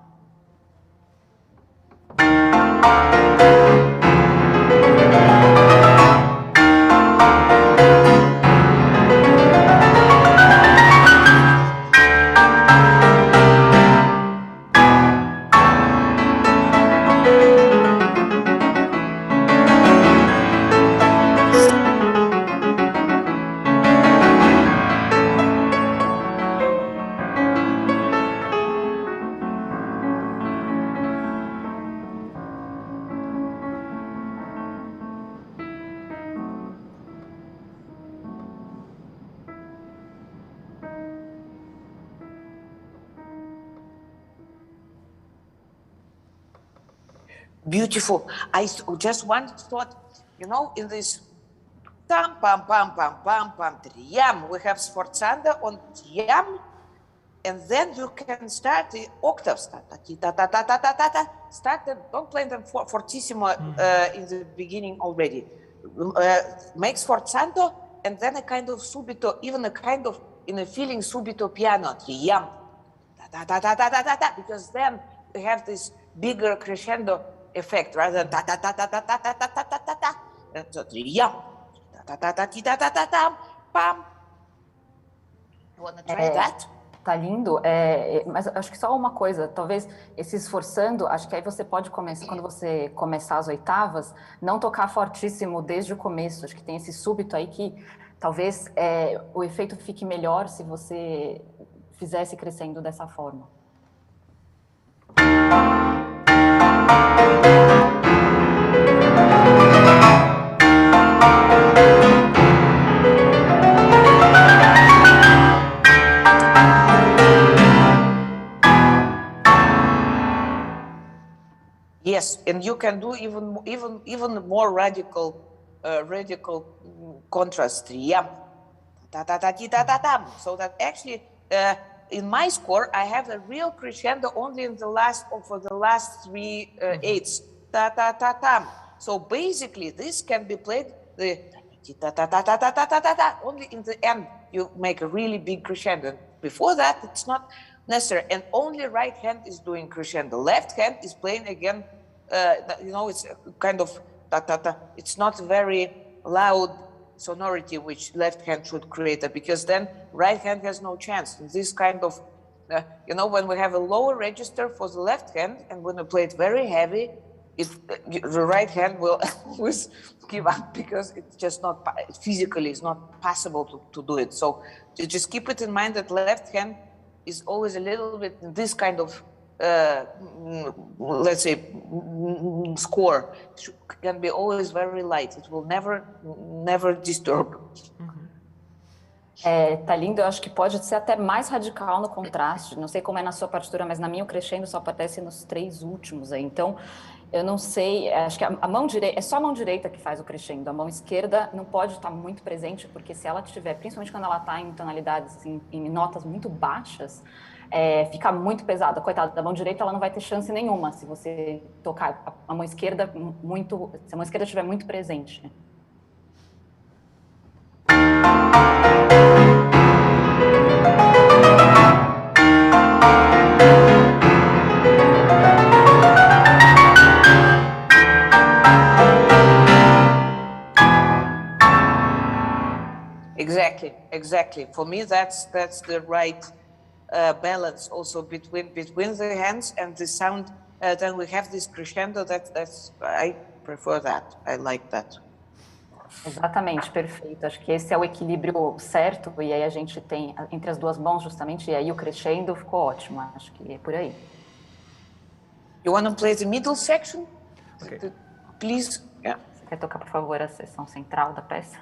Beautiful. I just once thought, you know, in this tam pam pam pam pam pam triam, we have sforzando on triam, and then you can start the octaves. Start them. Don't play them fortissimo in the beginning already. Make sforzando, and then a kind of subito, even a kind of in a feeling subito piano triam, because then we have this bigger crescendo effect rather than ta ta ta ta ta ta ta ta ta ta ta ta. That's a yum. Ta ta ta ta ta ta ta pam. You wanna try that? Tá lindo, mas acho que só uma coisa, talvez esse esforçando, acho que aí você pode começar, quando você começar as oitavas, não tocar fortíssimo desde o começo, acho que tem esse súbito aí que talvez o efeito fique melhor se você fizesse crescendo dessa forma. Yes, and you can do even more radical contrast. Yeah, ta ta ta ta ta ta. So that actually, in my score, I have a real crescendo only in the last three eighths. Ta ta ta ta. So basically, this can be played the ta ta ta ta ta ta ta ta ta. Only in the end, you make a really big crescendo. Before that, it's not necessary, and only right hand is doing crescendo. Left hand is playing again. You know, it's kind of ta ta ta. It's not very loud sonority which left hand should create, because then right hand has no chance. This kind of, you know, when we have a lower register for the left hand and when we play it very heavy, the right hand will always give up because it's just not physically, it's not possible to do it. So you just keep it in mind that left hand is always a little bit this kind of, let's say, score can be always very light. It will never disturb. Tá lindo, eu acho que pode ser até mais radical no contraste. Não sei como é na sua partitura, mas na minha o crescendo só aparece nos 3 últimos aí. Então, eu não sei, acho que a mão direita, é só a mão direita que faz o crescendo. A mão esquerda não pode estar muito presente, porque se ela tiver, principalmente quando ela está em tonalidades, em notas muito baixas, fica muito pesada. Coitada, da mão direita ela não vai ter chance nenhuma se você tocar a mão esquerda muito, se a mão esquerda estiver muito presente. Exactly. For me, that's the right balance also between the hands and the sound. Then we have this crescendo. I prefer that. I like that. Exatamente, perfeito. Acho que esse é o equilíbrio certo, e aí a gente tem entre as duas mãos justamente, e aí o crescendo ficou ótimo. Acho que é por aí. You want to play the middle section? Okay. Please. Yeah. Você quer tocar, por favor, a seção central da peça?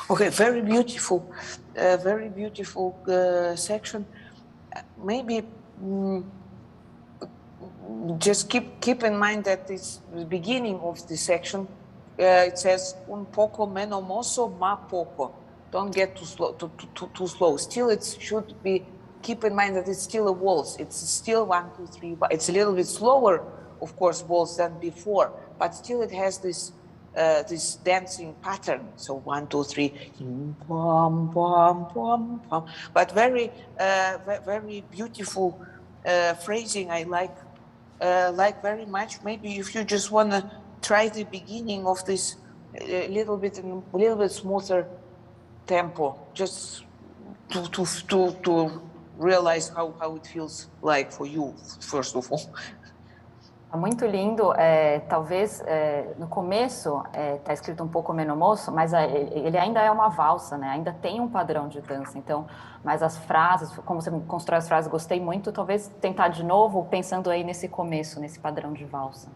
Okay, very beautiful section. Maybe just keep in mind that it's the beginning of the section. It says un poco meno mosso ma poco. Don't get too slow. Still, it should be. Keep in mind that it's still a waltz. It's still 1, 2, 3. It's a little bit slower, of course, waltz than before, but still it has this this dancing pattern. So 1, 2, 3, bum, bum, bum, bum. But very beautiful phrasing. I like very much. Maybe if you just want to try the beginning of this a little bit smoother tempo, just to realize how it feels like for you, first of all. Muito lindo. Talvez no começo está escrito um pouco menos moço, mas ele ainda é uma valsa, né? Ainda tem um padrão de dança. Então, mas as frases, como você constrói as frases, gostei muito. Talvez tentar de novo, pensando aí nesse começo, nesse padrão de valsa.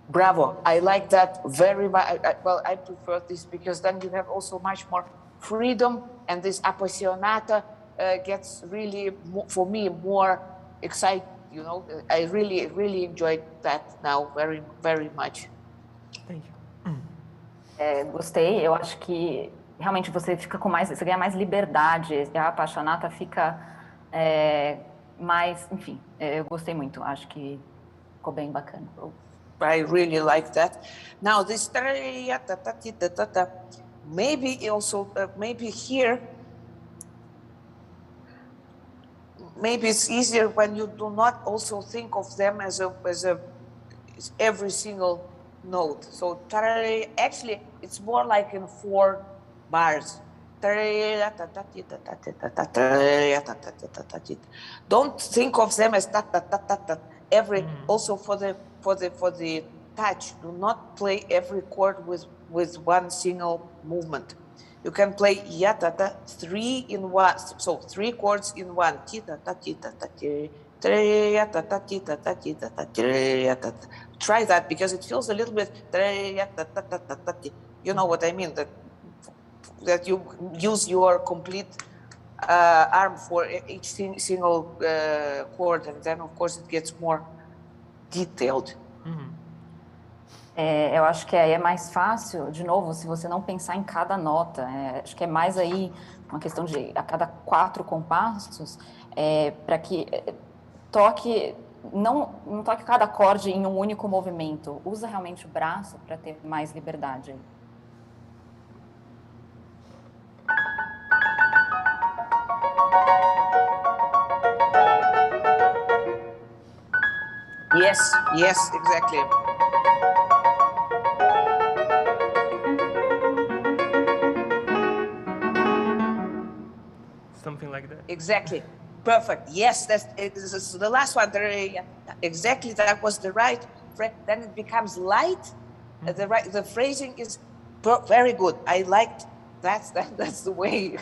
Bravo, I like that very much. Well, I prefer this because then you have also much more freedom, and this appassionata gets really, for me, more exciting, you know. I really enjoyed that now very, very much. Thank you. Gostei, eu acho que realmente você fica com mais, você ganha mais liberdade, a appassionata fica mais, enfim, eu gostei muito, acho que ficou bem bacana. I really like that. Now this maybe also maybe here maybe it's easier when you do not also think of them as every single note. So actually it's more like in 4 bars. Don't think of them as every also for the touch. Do not play every chord with one single movement. You can play 3 in 1, so 3 chords in 1. Try that because it feels a little bit. You know what I mean? That you use your complete arm for each single chord, and then of course it gets more detailed. Eu acho que aí é mais fácil, de novo, se você não pensar em cada nota. Acho que é mais aí uma questão de a cada 4 compassos, para que toque, não toque cada acorde em um único movimento. Usa realmente o braço para ter mais liberdade. Yes, exactly. Something like that. Exactly. Perfect. Yes, this is the last one. Exactly, that was the right. Then it becomes light. The phrasing is very good. I liked that's the way.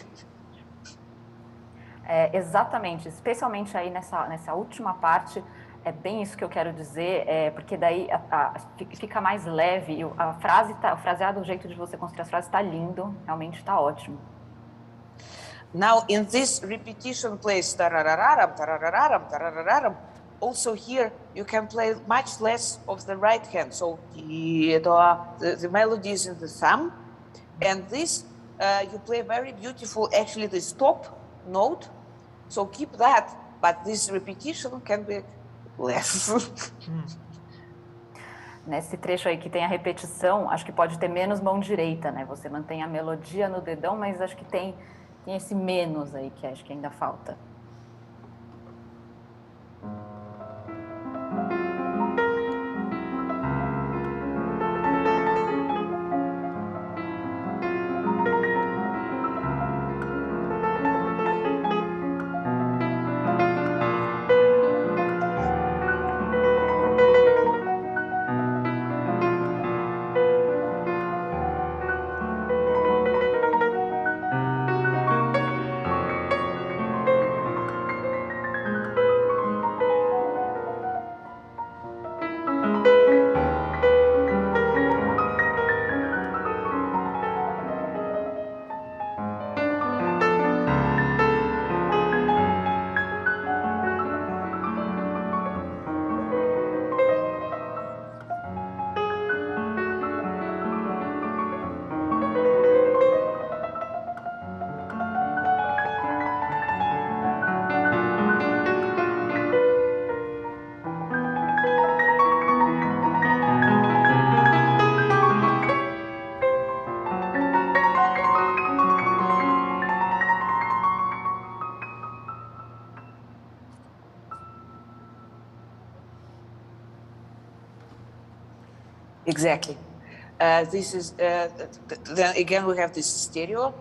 Exatamente, especialmente aí nessa última parte, é bem isso que eu quero dizer, porque daí fica mais leve, o fraseado, o jeito de você construir as frases está lindo, realmente está ótimo. Now in this repetition plays tararararam, tararararam, tararararam. Also here you can play much less of the right hand, so the melody is in the thumb, and this you play very beautiful, actually the stop note, so keep that, but this repetition can be less. Nesse trecho aí que tem a repetição, acho que pode ter menos mão direita, né? Você mantém a melodia no dedão, mas acho que tem esse menos aí que acho que ainda falta. Exactly. This is then again we have this stereo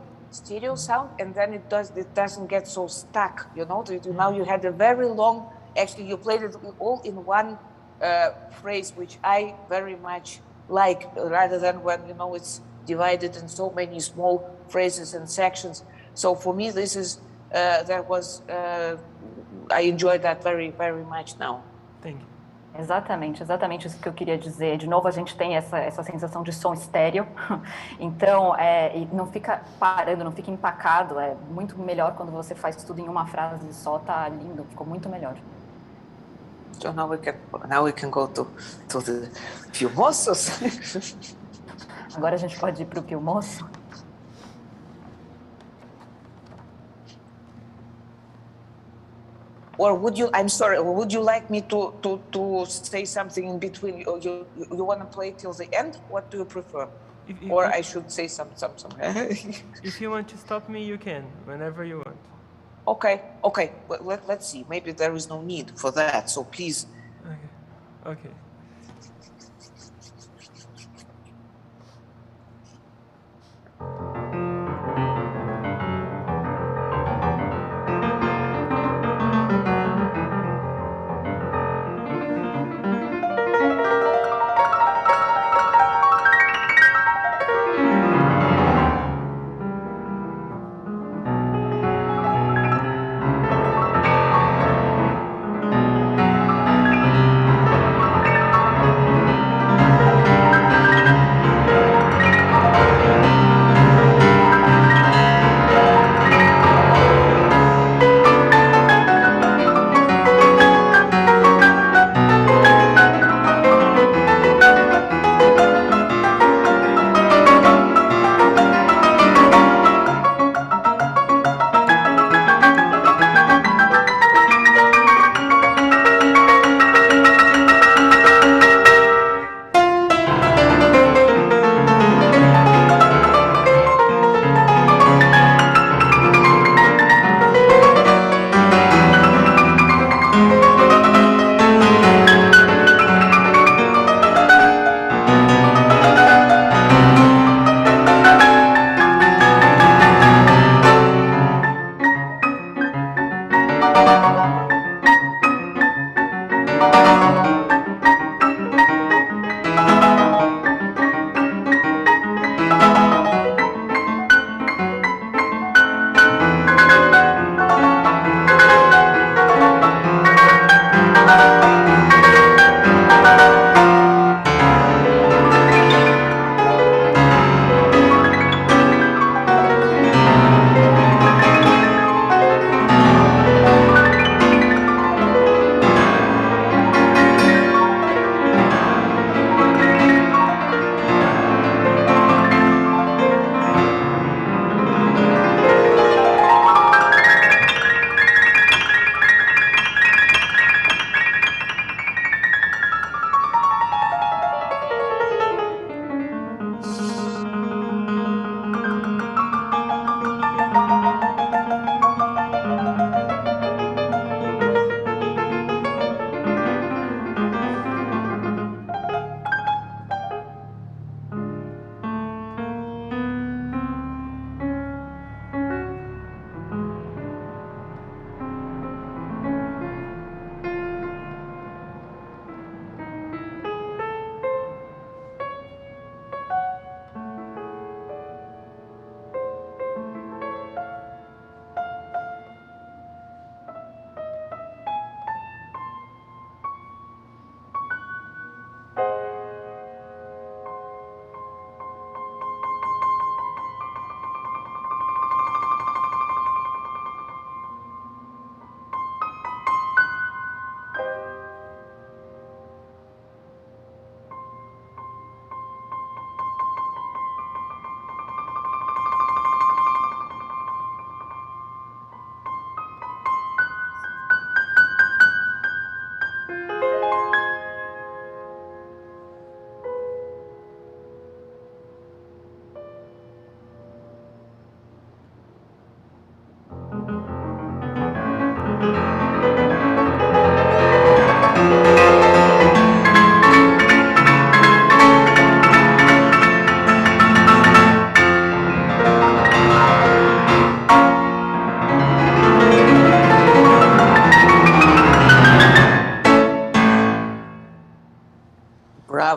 sound, and then it doesn't get so stuck. You know, now you had a very long. Actually, you played it all in one phrase, which I very much like, rather than when it's divided in so many small phrases and sections. So for me, this is I enjoyed that very, very much now. Thank you. Exatamente isso que eu queria dizer. De novo, a gente tem essa sensação de som estéreo, então e não fica parando, não fica empacado, é muito melhor quando você faz tudo em uma frase só, tá lindo, ficou muito melhor. So now we can go to the Più Mossos. Agora a gente pode ir para o Più Mosso. Or would you like me to say something in between? You want to play till the end? What do you prefer? I should say some. If you want to stop me, you can, whenever you want. Okay. Well, let's see. Maybe there is no need for that, so please. Okay.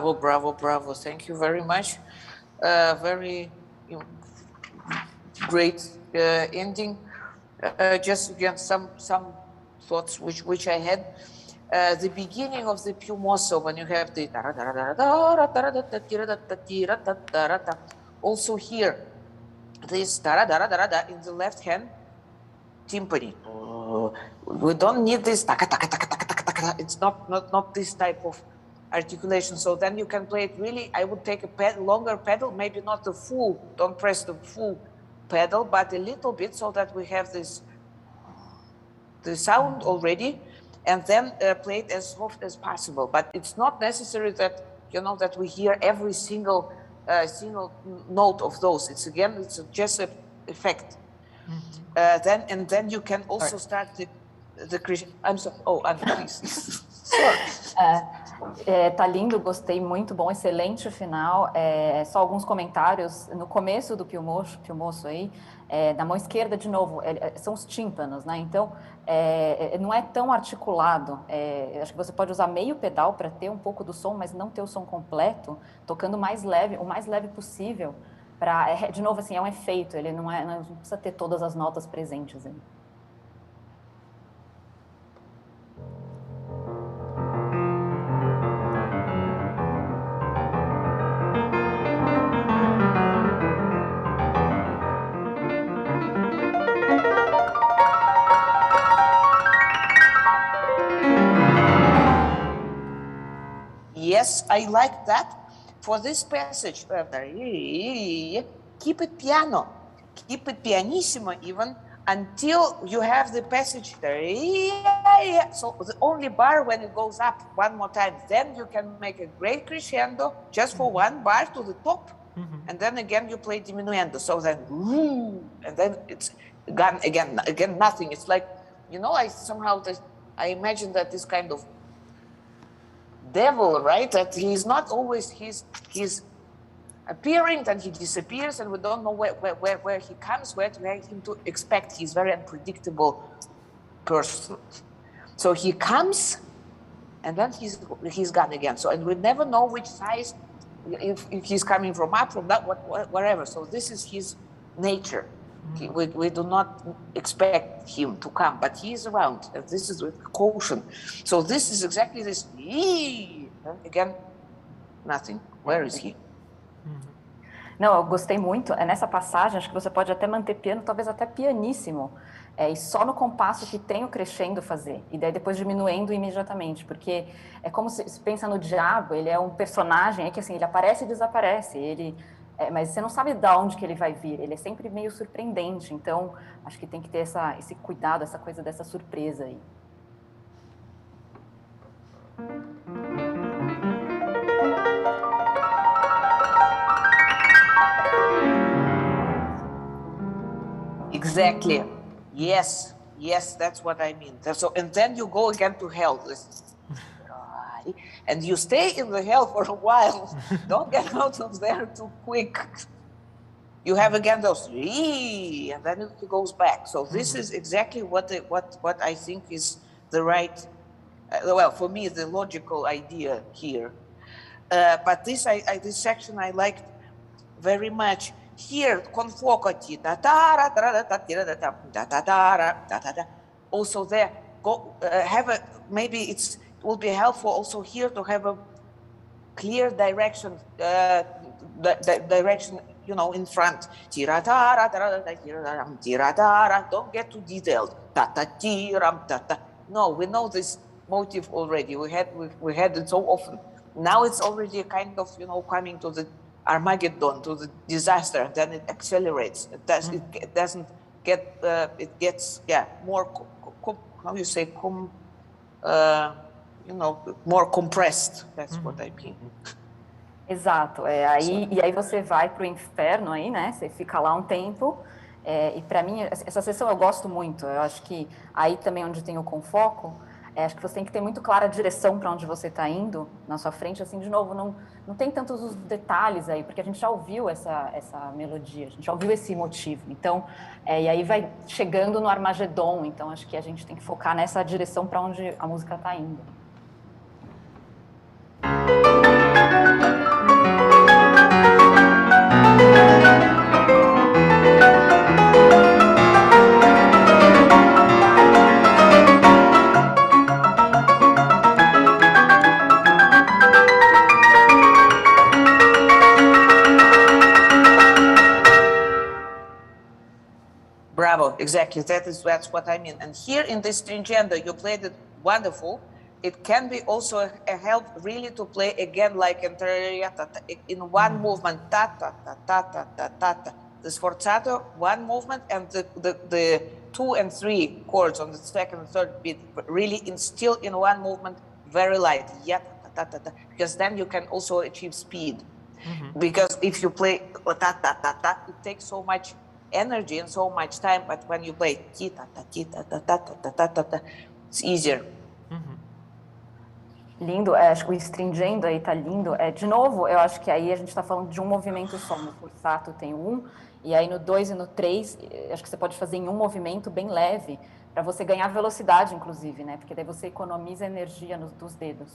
Bravo, bravo, bravo. Thank you very much. Very great ending. Just again, some thoughts which I had. The beginning of the più mosso, when you have the also here, this in the left hand timpani. We don't need this. It's not this type of articulation. So then you can play it really. I would take a longer pedal, maybe not the full. Don't press the full pedal, but a little bit, so that we have the sound already, and then play it as soft as possible. But it's not necessary that that we hear every single note of those. It's just an effect. Then you can also start the Christian. I'm sorry. Oh, please. Tá lindo, gostei, muito bom, excelente final. Só alguns comentários. No começo do più mosso aí, na mão esquerda, de novo, são os tímpanos, né? Então, não é tão articulado. Acho que você pode usar meio pedal para ter um pouco do som, mas não ter o som completo, tocando mais leve, o mais leve possível. De novo, assim, é um efeito, ele não precisa ter todas as notas presentes aí. Yes, I like that. For this passage, keep it piano, keep it pianissimo even, until you have the passage there. So the only bar when it goes up one more time, then you can make a great crescendo just for one bar to the top, and then again you play diminuendo. So then, and then it's gone again nothing. It's like, I imagine that this kind of devil, right? That he's not always, he's appearing, then he disappears, and we don't know where he comes, where to make him to expect. He's very unpredictable person. So he comes, and then he's gone again. So, and we never know which side, if he's coming from up, from down, whatever. So this is his nature. We do not expect him to come, but he is around, and this is with caution. So this is exactly this. Again, nothing. Where is he? Não, eu gostei muito. Nessa passagem, acho que você pode até manter piano, talvez até pianíssimo, e só no compasso que tem o crescendo fazer, e daí depois diminuindo imediatamente, porque é como se pensa no diabo, ele é um personagem que assim, ele aparece e desaparece, mas você não sabe de onde que ele vai vir, ele é sempre meio surpreendente, então acho que tem que ter esse cuidado, essa coisa dessa surpresa aí. Exactly. Yes, that's what I mean. So, and then you go again to hell. And you stay in the hell for a while. Don't get out of there too quick. You have again those, and then it goes back. So this is exactly what I think is the right, well, for me, the logical idea here. But this section I liked very much. Here, confocati, also there, go maybe it will be helpful also here to have a clear direction, direction, in front. Don't get too detailed. No, we know this motive already. We had it so often. Now it's already a kind of, coming to the Armageddon, to the disaster, then it accelerates. It doesn't get, it gets, more, how you say, more compressed. That's what I mean. Exato. E aí você vai para o inferno aí, né? Você fica lá um tempo. E para mim, essa sessão eu gosto muito. Eu acho que aí também onde tem o confoco, acho que você tem que ter muito clara a direção para onde você está indo na sua frente. Assim, de novo, não tem tantos os detalhes aí, porque a gente já ouviu essa melodia, a gente já ouviu esse motivo. Então, e aí vai chegando no Armagedon. Então, acho que a gente tem que focar nessa direção para onde a música está indo. Bravo, exactly. That's what I mean. And here in this stringendo, you played it wonderful. It can be also a help really to play again like in one movement, ta ta ta ta ta ta ta ta. The sforzato, one movement, and the 2 and 3 chords on the second and third beat really still in one movement, very light. Yeah, ta ta ta ta. Because then you can also achieve speed. Because if you play ta ta ta ta, it takes so much energy and so much time, but when you play ti ta ta ti ta ta ta ta ta ta ta, it's easier. Lindo, acho que o stringendo aí tá lindo. De novo, eu acho que aí a gente está falando de um movimento só. No forzato tem um, e aí no 2 e no 3, acho que você pode fazer em um movimento bem leve, para você ganhar velocidade, inclusive, né? Porque daí você economiza energia dos dedos.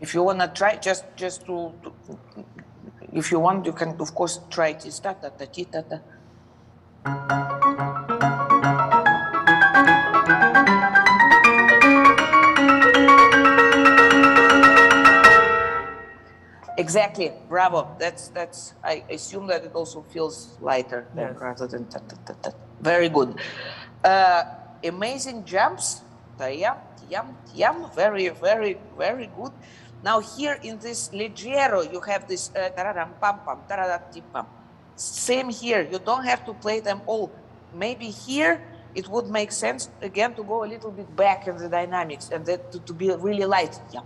If you wanna try, just to if you want, you can of course try this ta ta ta ti ta ta. Exactly, bravo. That's. I assume that it also feels lighter rather than ta ta ta ta. Very good. Amazing jumps. Yum. Very good. Now here in this leggero, you have this tararam pam pam taradati pam. Same here. You don't have to play them all. Maybe here it would make sense again to go a little bit back in the dynamics and that to be really light. Yum.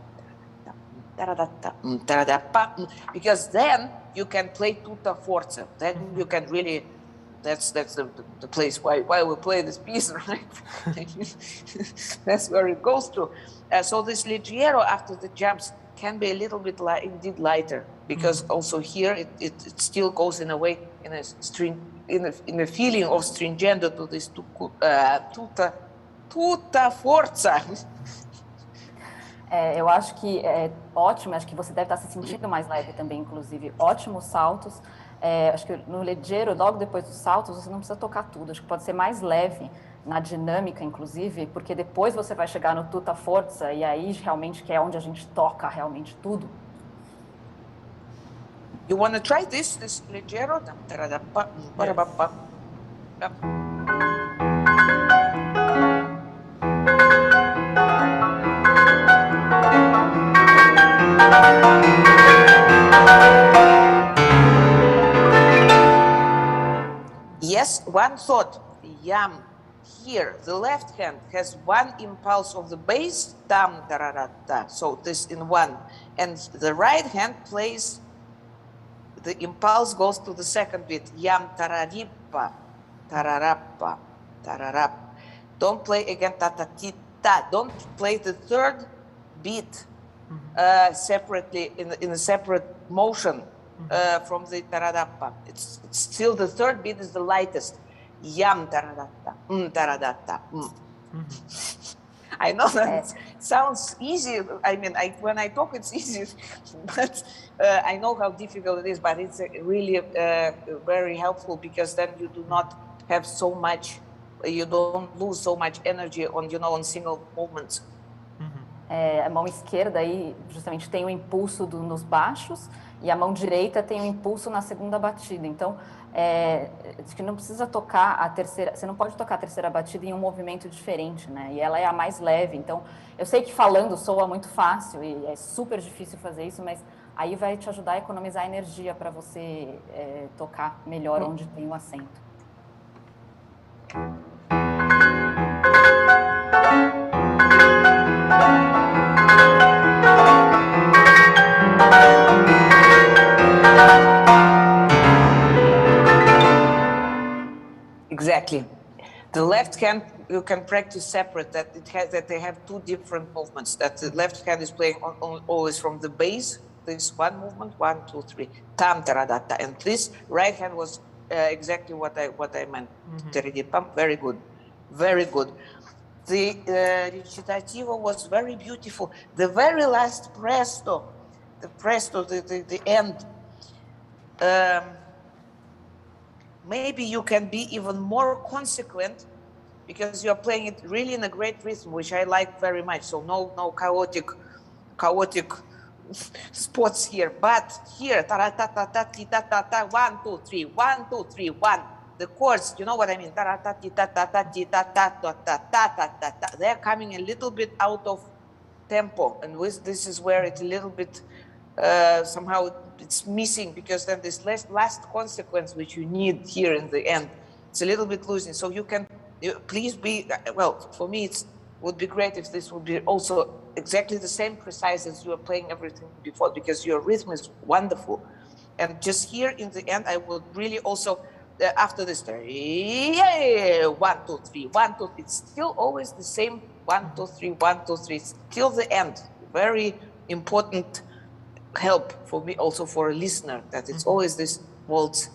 Because then you can play tutta forza. Then you can really, that's the place why we play this piece, right? That's where it goes to. So this leggero after the jumps can be a little bit indeed lighter, because also here it still goes in a way in a string in a feeling of stringendo to this tutta forza. Eu acho que é ótimo, acho que você deve estar se sentindo mais leve também, inclusive. Ótimos saltos. Acho que no leggero, logo depois dos saltos, você não precisa tocar tudo. Acho que pode ser mais leve na dinâmica, inclusive, porque depois você vai chegar no tutta forza e aí realmente que é onde a gente toca realmente tudo. You want to try this leggero? Yes, one thought. Yum. Here, the left hand has one impulse of the bass, tam tararata. So this in one, and the right hand plays. The impulse goes to the second beat. Yam tararipa, tararapa, tararap. Don't play again ta-ta-ti-ta. Don't play the third beat separately in a separate motion from the tararapa. It's still the third beat is the lightest. Yam taradata, taradata. I know that sounds easy. I mean, when I talk, it's easy, but I know how difficult it is. But it's really very helpful, because then you do not have so much. You don't lose so much energy on single movements. A mão esquerda aí justamente tem o impulso nos baixos e a mão direita tem o impulso na segunda batida. Então, acho que não precisa tocar a terceira, você não pode tocar a terceira batida em um movimento diferente, né? E ela é a mais leve. Então, eu sei que falando soa muito fácil e é super difícil fazer isso, mas aí vai te ajudar a economizar energia para você tocar melhor onde tem o acento. Exactly. The left hand you can practice separate. That they have two different movements. That the left hand is playing always from the bass. This one movement, 1, 2, 3, tam taradata, and this right hand was exactly what I meant. Very good, very good. The recitativo was very beautiful. The very last presto presto, the end. Maybe you can be even more consequent because you are playing it really in a great rhythm, which I like very much. So no chaotic spots here. But here, ta ta ta ta ta ta ta, 1 2 3, 1 2 3, 1. The chords, you know what I mean? Ta ta ta ta ta ta ta ta ta ta ta ta. They're coming a little bit out of tempo, and this is where it's a little bit somehow it's missing, because then this last consequence which you need here in the end, it's a little bit losing. So please be, well, for me it would be great if this would be also exactly the same precise as you are playing everything before, because your rhythm is wonderful. And just here in the end, I would really also, after this, 1 2 3, 1 2, it's still always the same 1 2 3, 1 2 3, till the end. Very important help for me, also for a listener, that it's always this waltz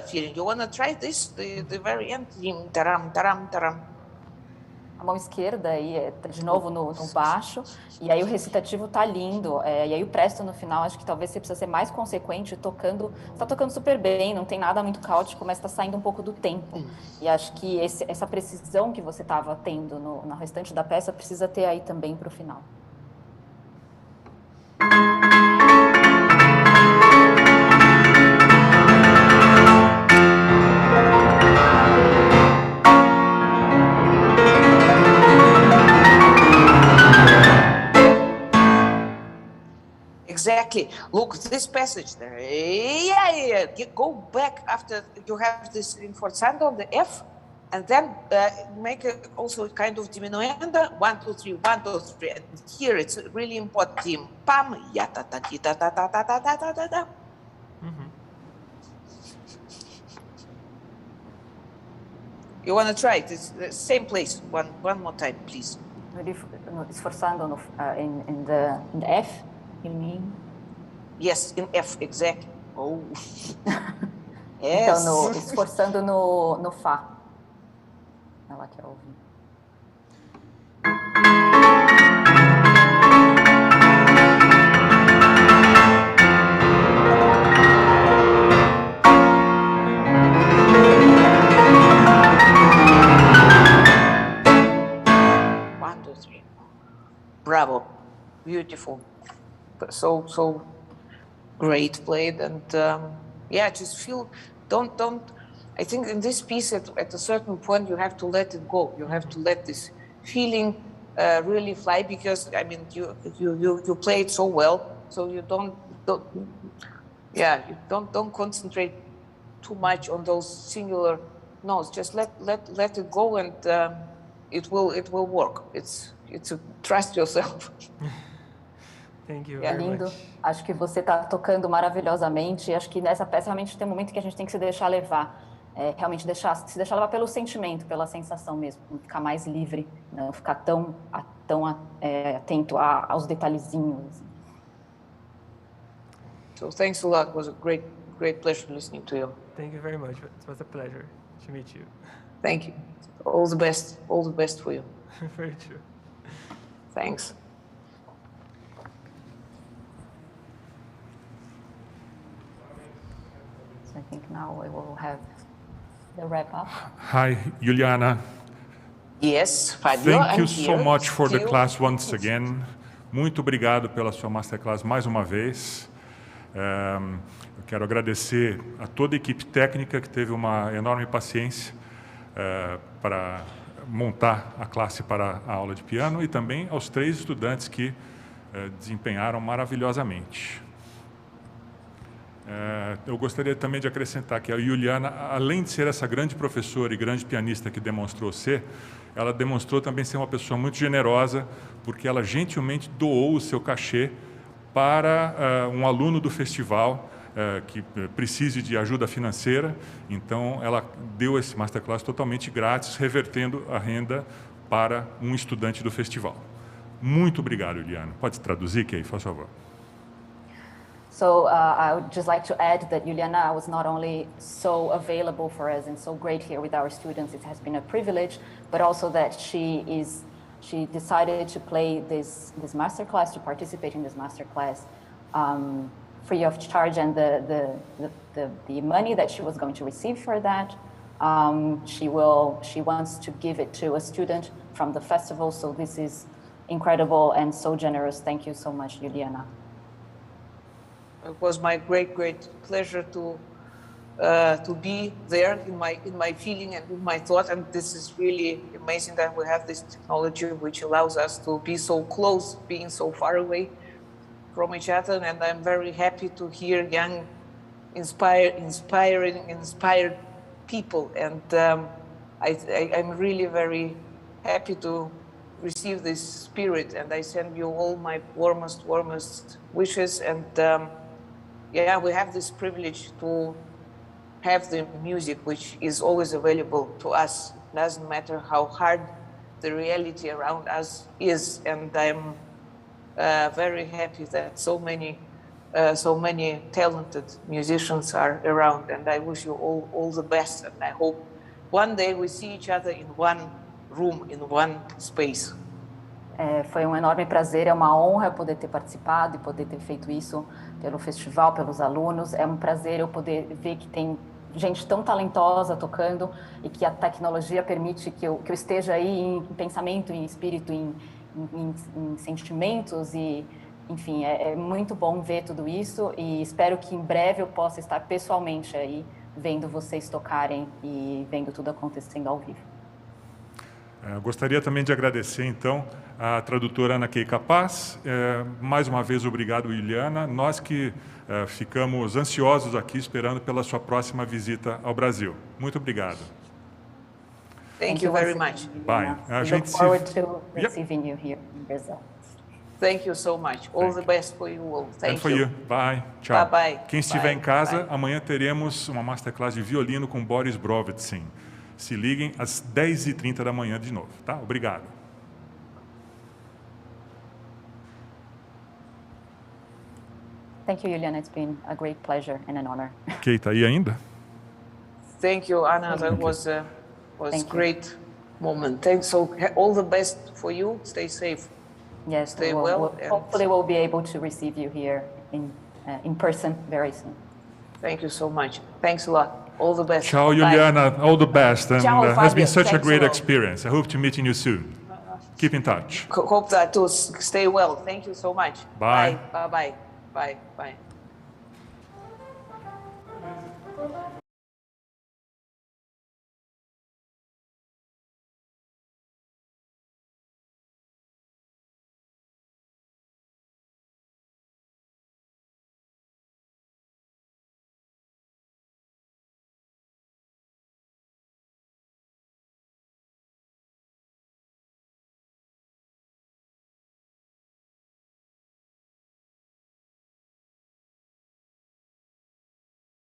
feeling. You want to try this, the very end? Taram, taram, taram. A mão esquerda aí de novo no baixo, e aí o recitativo tá lindo, e aí o presto no final, acho que talvez você precisa ser mais consequente tocando, você tá tocando super bem, não tem nada muito caótico, mas tá saindo um pouco do tempo, e acho que essa precisão que você tava tendo no restante da peça precisa ter aí também pro final. Exactly. Look, this passage there. Go back after you have this rinforzando on the F, and then make also kind of diminuendo. 1 2 3, 1 2 3. And here it's really important. Pam, ya ta ta ta ta ta ta ta ta ta ta. You want to try it? It's the same place. One more time, please. Esforçando in the F. You mean? Yes, in F, exactly. Oh. Yes. Então, esforçando no Fá. Ela quer ouvir. One, two, three. Bravo. Beautiful. So great played, and just feel, don't I think in this piece at a certain point you have to let it go, you have to let this feeling really fly, because I mean you play it so well, so you don't concentrate too much on those singular notes, just let it go, and it will work. It's a trust yourself. Thank you É lindo. Acho que você está tocando maravilhosamente. E acho que nessa peça realmente tem um momento que a gente tem que se deixar levar. Realmente se deixar levar pelo sentimento, pela sensação mesmo. Ficar mais livre, não ficar tão atento aos detalhezinhos. So thanks a lot. It was a great pleasure listening to you. Thank you very much. It was a pleasure to meet you. Thank you. All the best. All the best for you. Very true. Thanks. I think now we will have the wrap-up. Hi, Yulianna. Yes, Fabio. Thank you so much for the class once again. Muito obrigado pela sua masterclass mais uma vez. Eu quero agradecer a toda a equipe técnica que teve uma enorme paciência para montar a classe para a aula de piano, e também aos 3 estudantes que desempenharam maravilhosamente. Eu gostaria também de acrescentar que a Yulianna, além de ser essa grande professora e grande pianista que demonstrou ser, ela demonstrou também ser uma pessoa muito generosa, porque ela gentilmente doou o seu cachê para um aluno do festival que precise de ajuda financeira. Então, ela deu esse masterclass totalmente grátis, revertendo a renda para um estudante do festival. Muito obrigado, Yulianna. Pode traduzir, Kay, por favor. So I would just like to add that Yulianna was not only so available for us and so great here with our students, it has been a privilege, but also that she decided to play this masterclass, to participate in this masterclass free of charge, and the money that she was going to receive for that, she wants to give it to a student from the festival. So this is incredible and so generous. Thank you so much, Yulianna. It was my great pleasure to be there in my feeling and in my thought. And this is really amazing that we have this technology which allows us to be so close, being so far away from each other. And I'm very happy to hear young, inspired people. And I'm really very happy to receive this spirit. And I send you all my warmest wishes. And yeah, we have this privilege to have the music which is always available to us. It doesn't matter how hard the reality around us is. And I'm very happy that so many talented musicians are around. And I wish you all the best. And I hope one day we see each other in one room, in one space. Foi um enorme prazer, é uma honra poder ter participado e poder ter feito isso pelo festival, pelos alunos. É um prazer eu poder ver que tem gente tão talentosa tocando e que a tecnologia permite que eu esteja aí em pensamento, em espírito, em sentimentos e, enfim, é muito bom ver tudo isso e espero que em breve eu possa estar pessoalmente aí vendo vocês tocarem e vendo tudo acontecendo ao vivo. Gostaria também de agradecer, então, a tradutora Ana Keika Paz. Mais uma vez, obrigado, Yulianna. Nós que ficamos ansiosos aqui, esperando pela sua próxima visita ao Brasil. Muito obrigado. Thank you very much. Bye. We look forward to receiving you here in Brazil. Thank you so much. All the best for you all. Thank you. And for you. Bye. Tchau. Bye. Quem estiver em casa, amanhã teremos uma masterclass de violino com Boris Brovitsin. Se liguem às 10h30 da manhã de novo, tá? Obrigado. Thank you, Yulianna. It's been a great pleasure and an honor. Kay, tá aí ainda? Thank you, Anna. That was great moment. Thanks. So all the best for you. Stay safe. Yes, stay well. Hopefully, we'll be able to receive you here in person very soon. Thank you so much. Thanks a lot. All the best. Ciao, Yulianna. All the best. And Ciao, has been such Thanks a great a lot. experience. I hope to meet you soon. Keep in touch. Hope that to stay well. Thank you so much. Bye. Bye. Bye. Bye. Bye.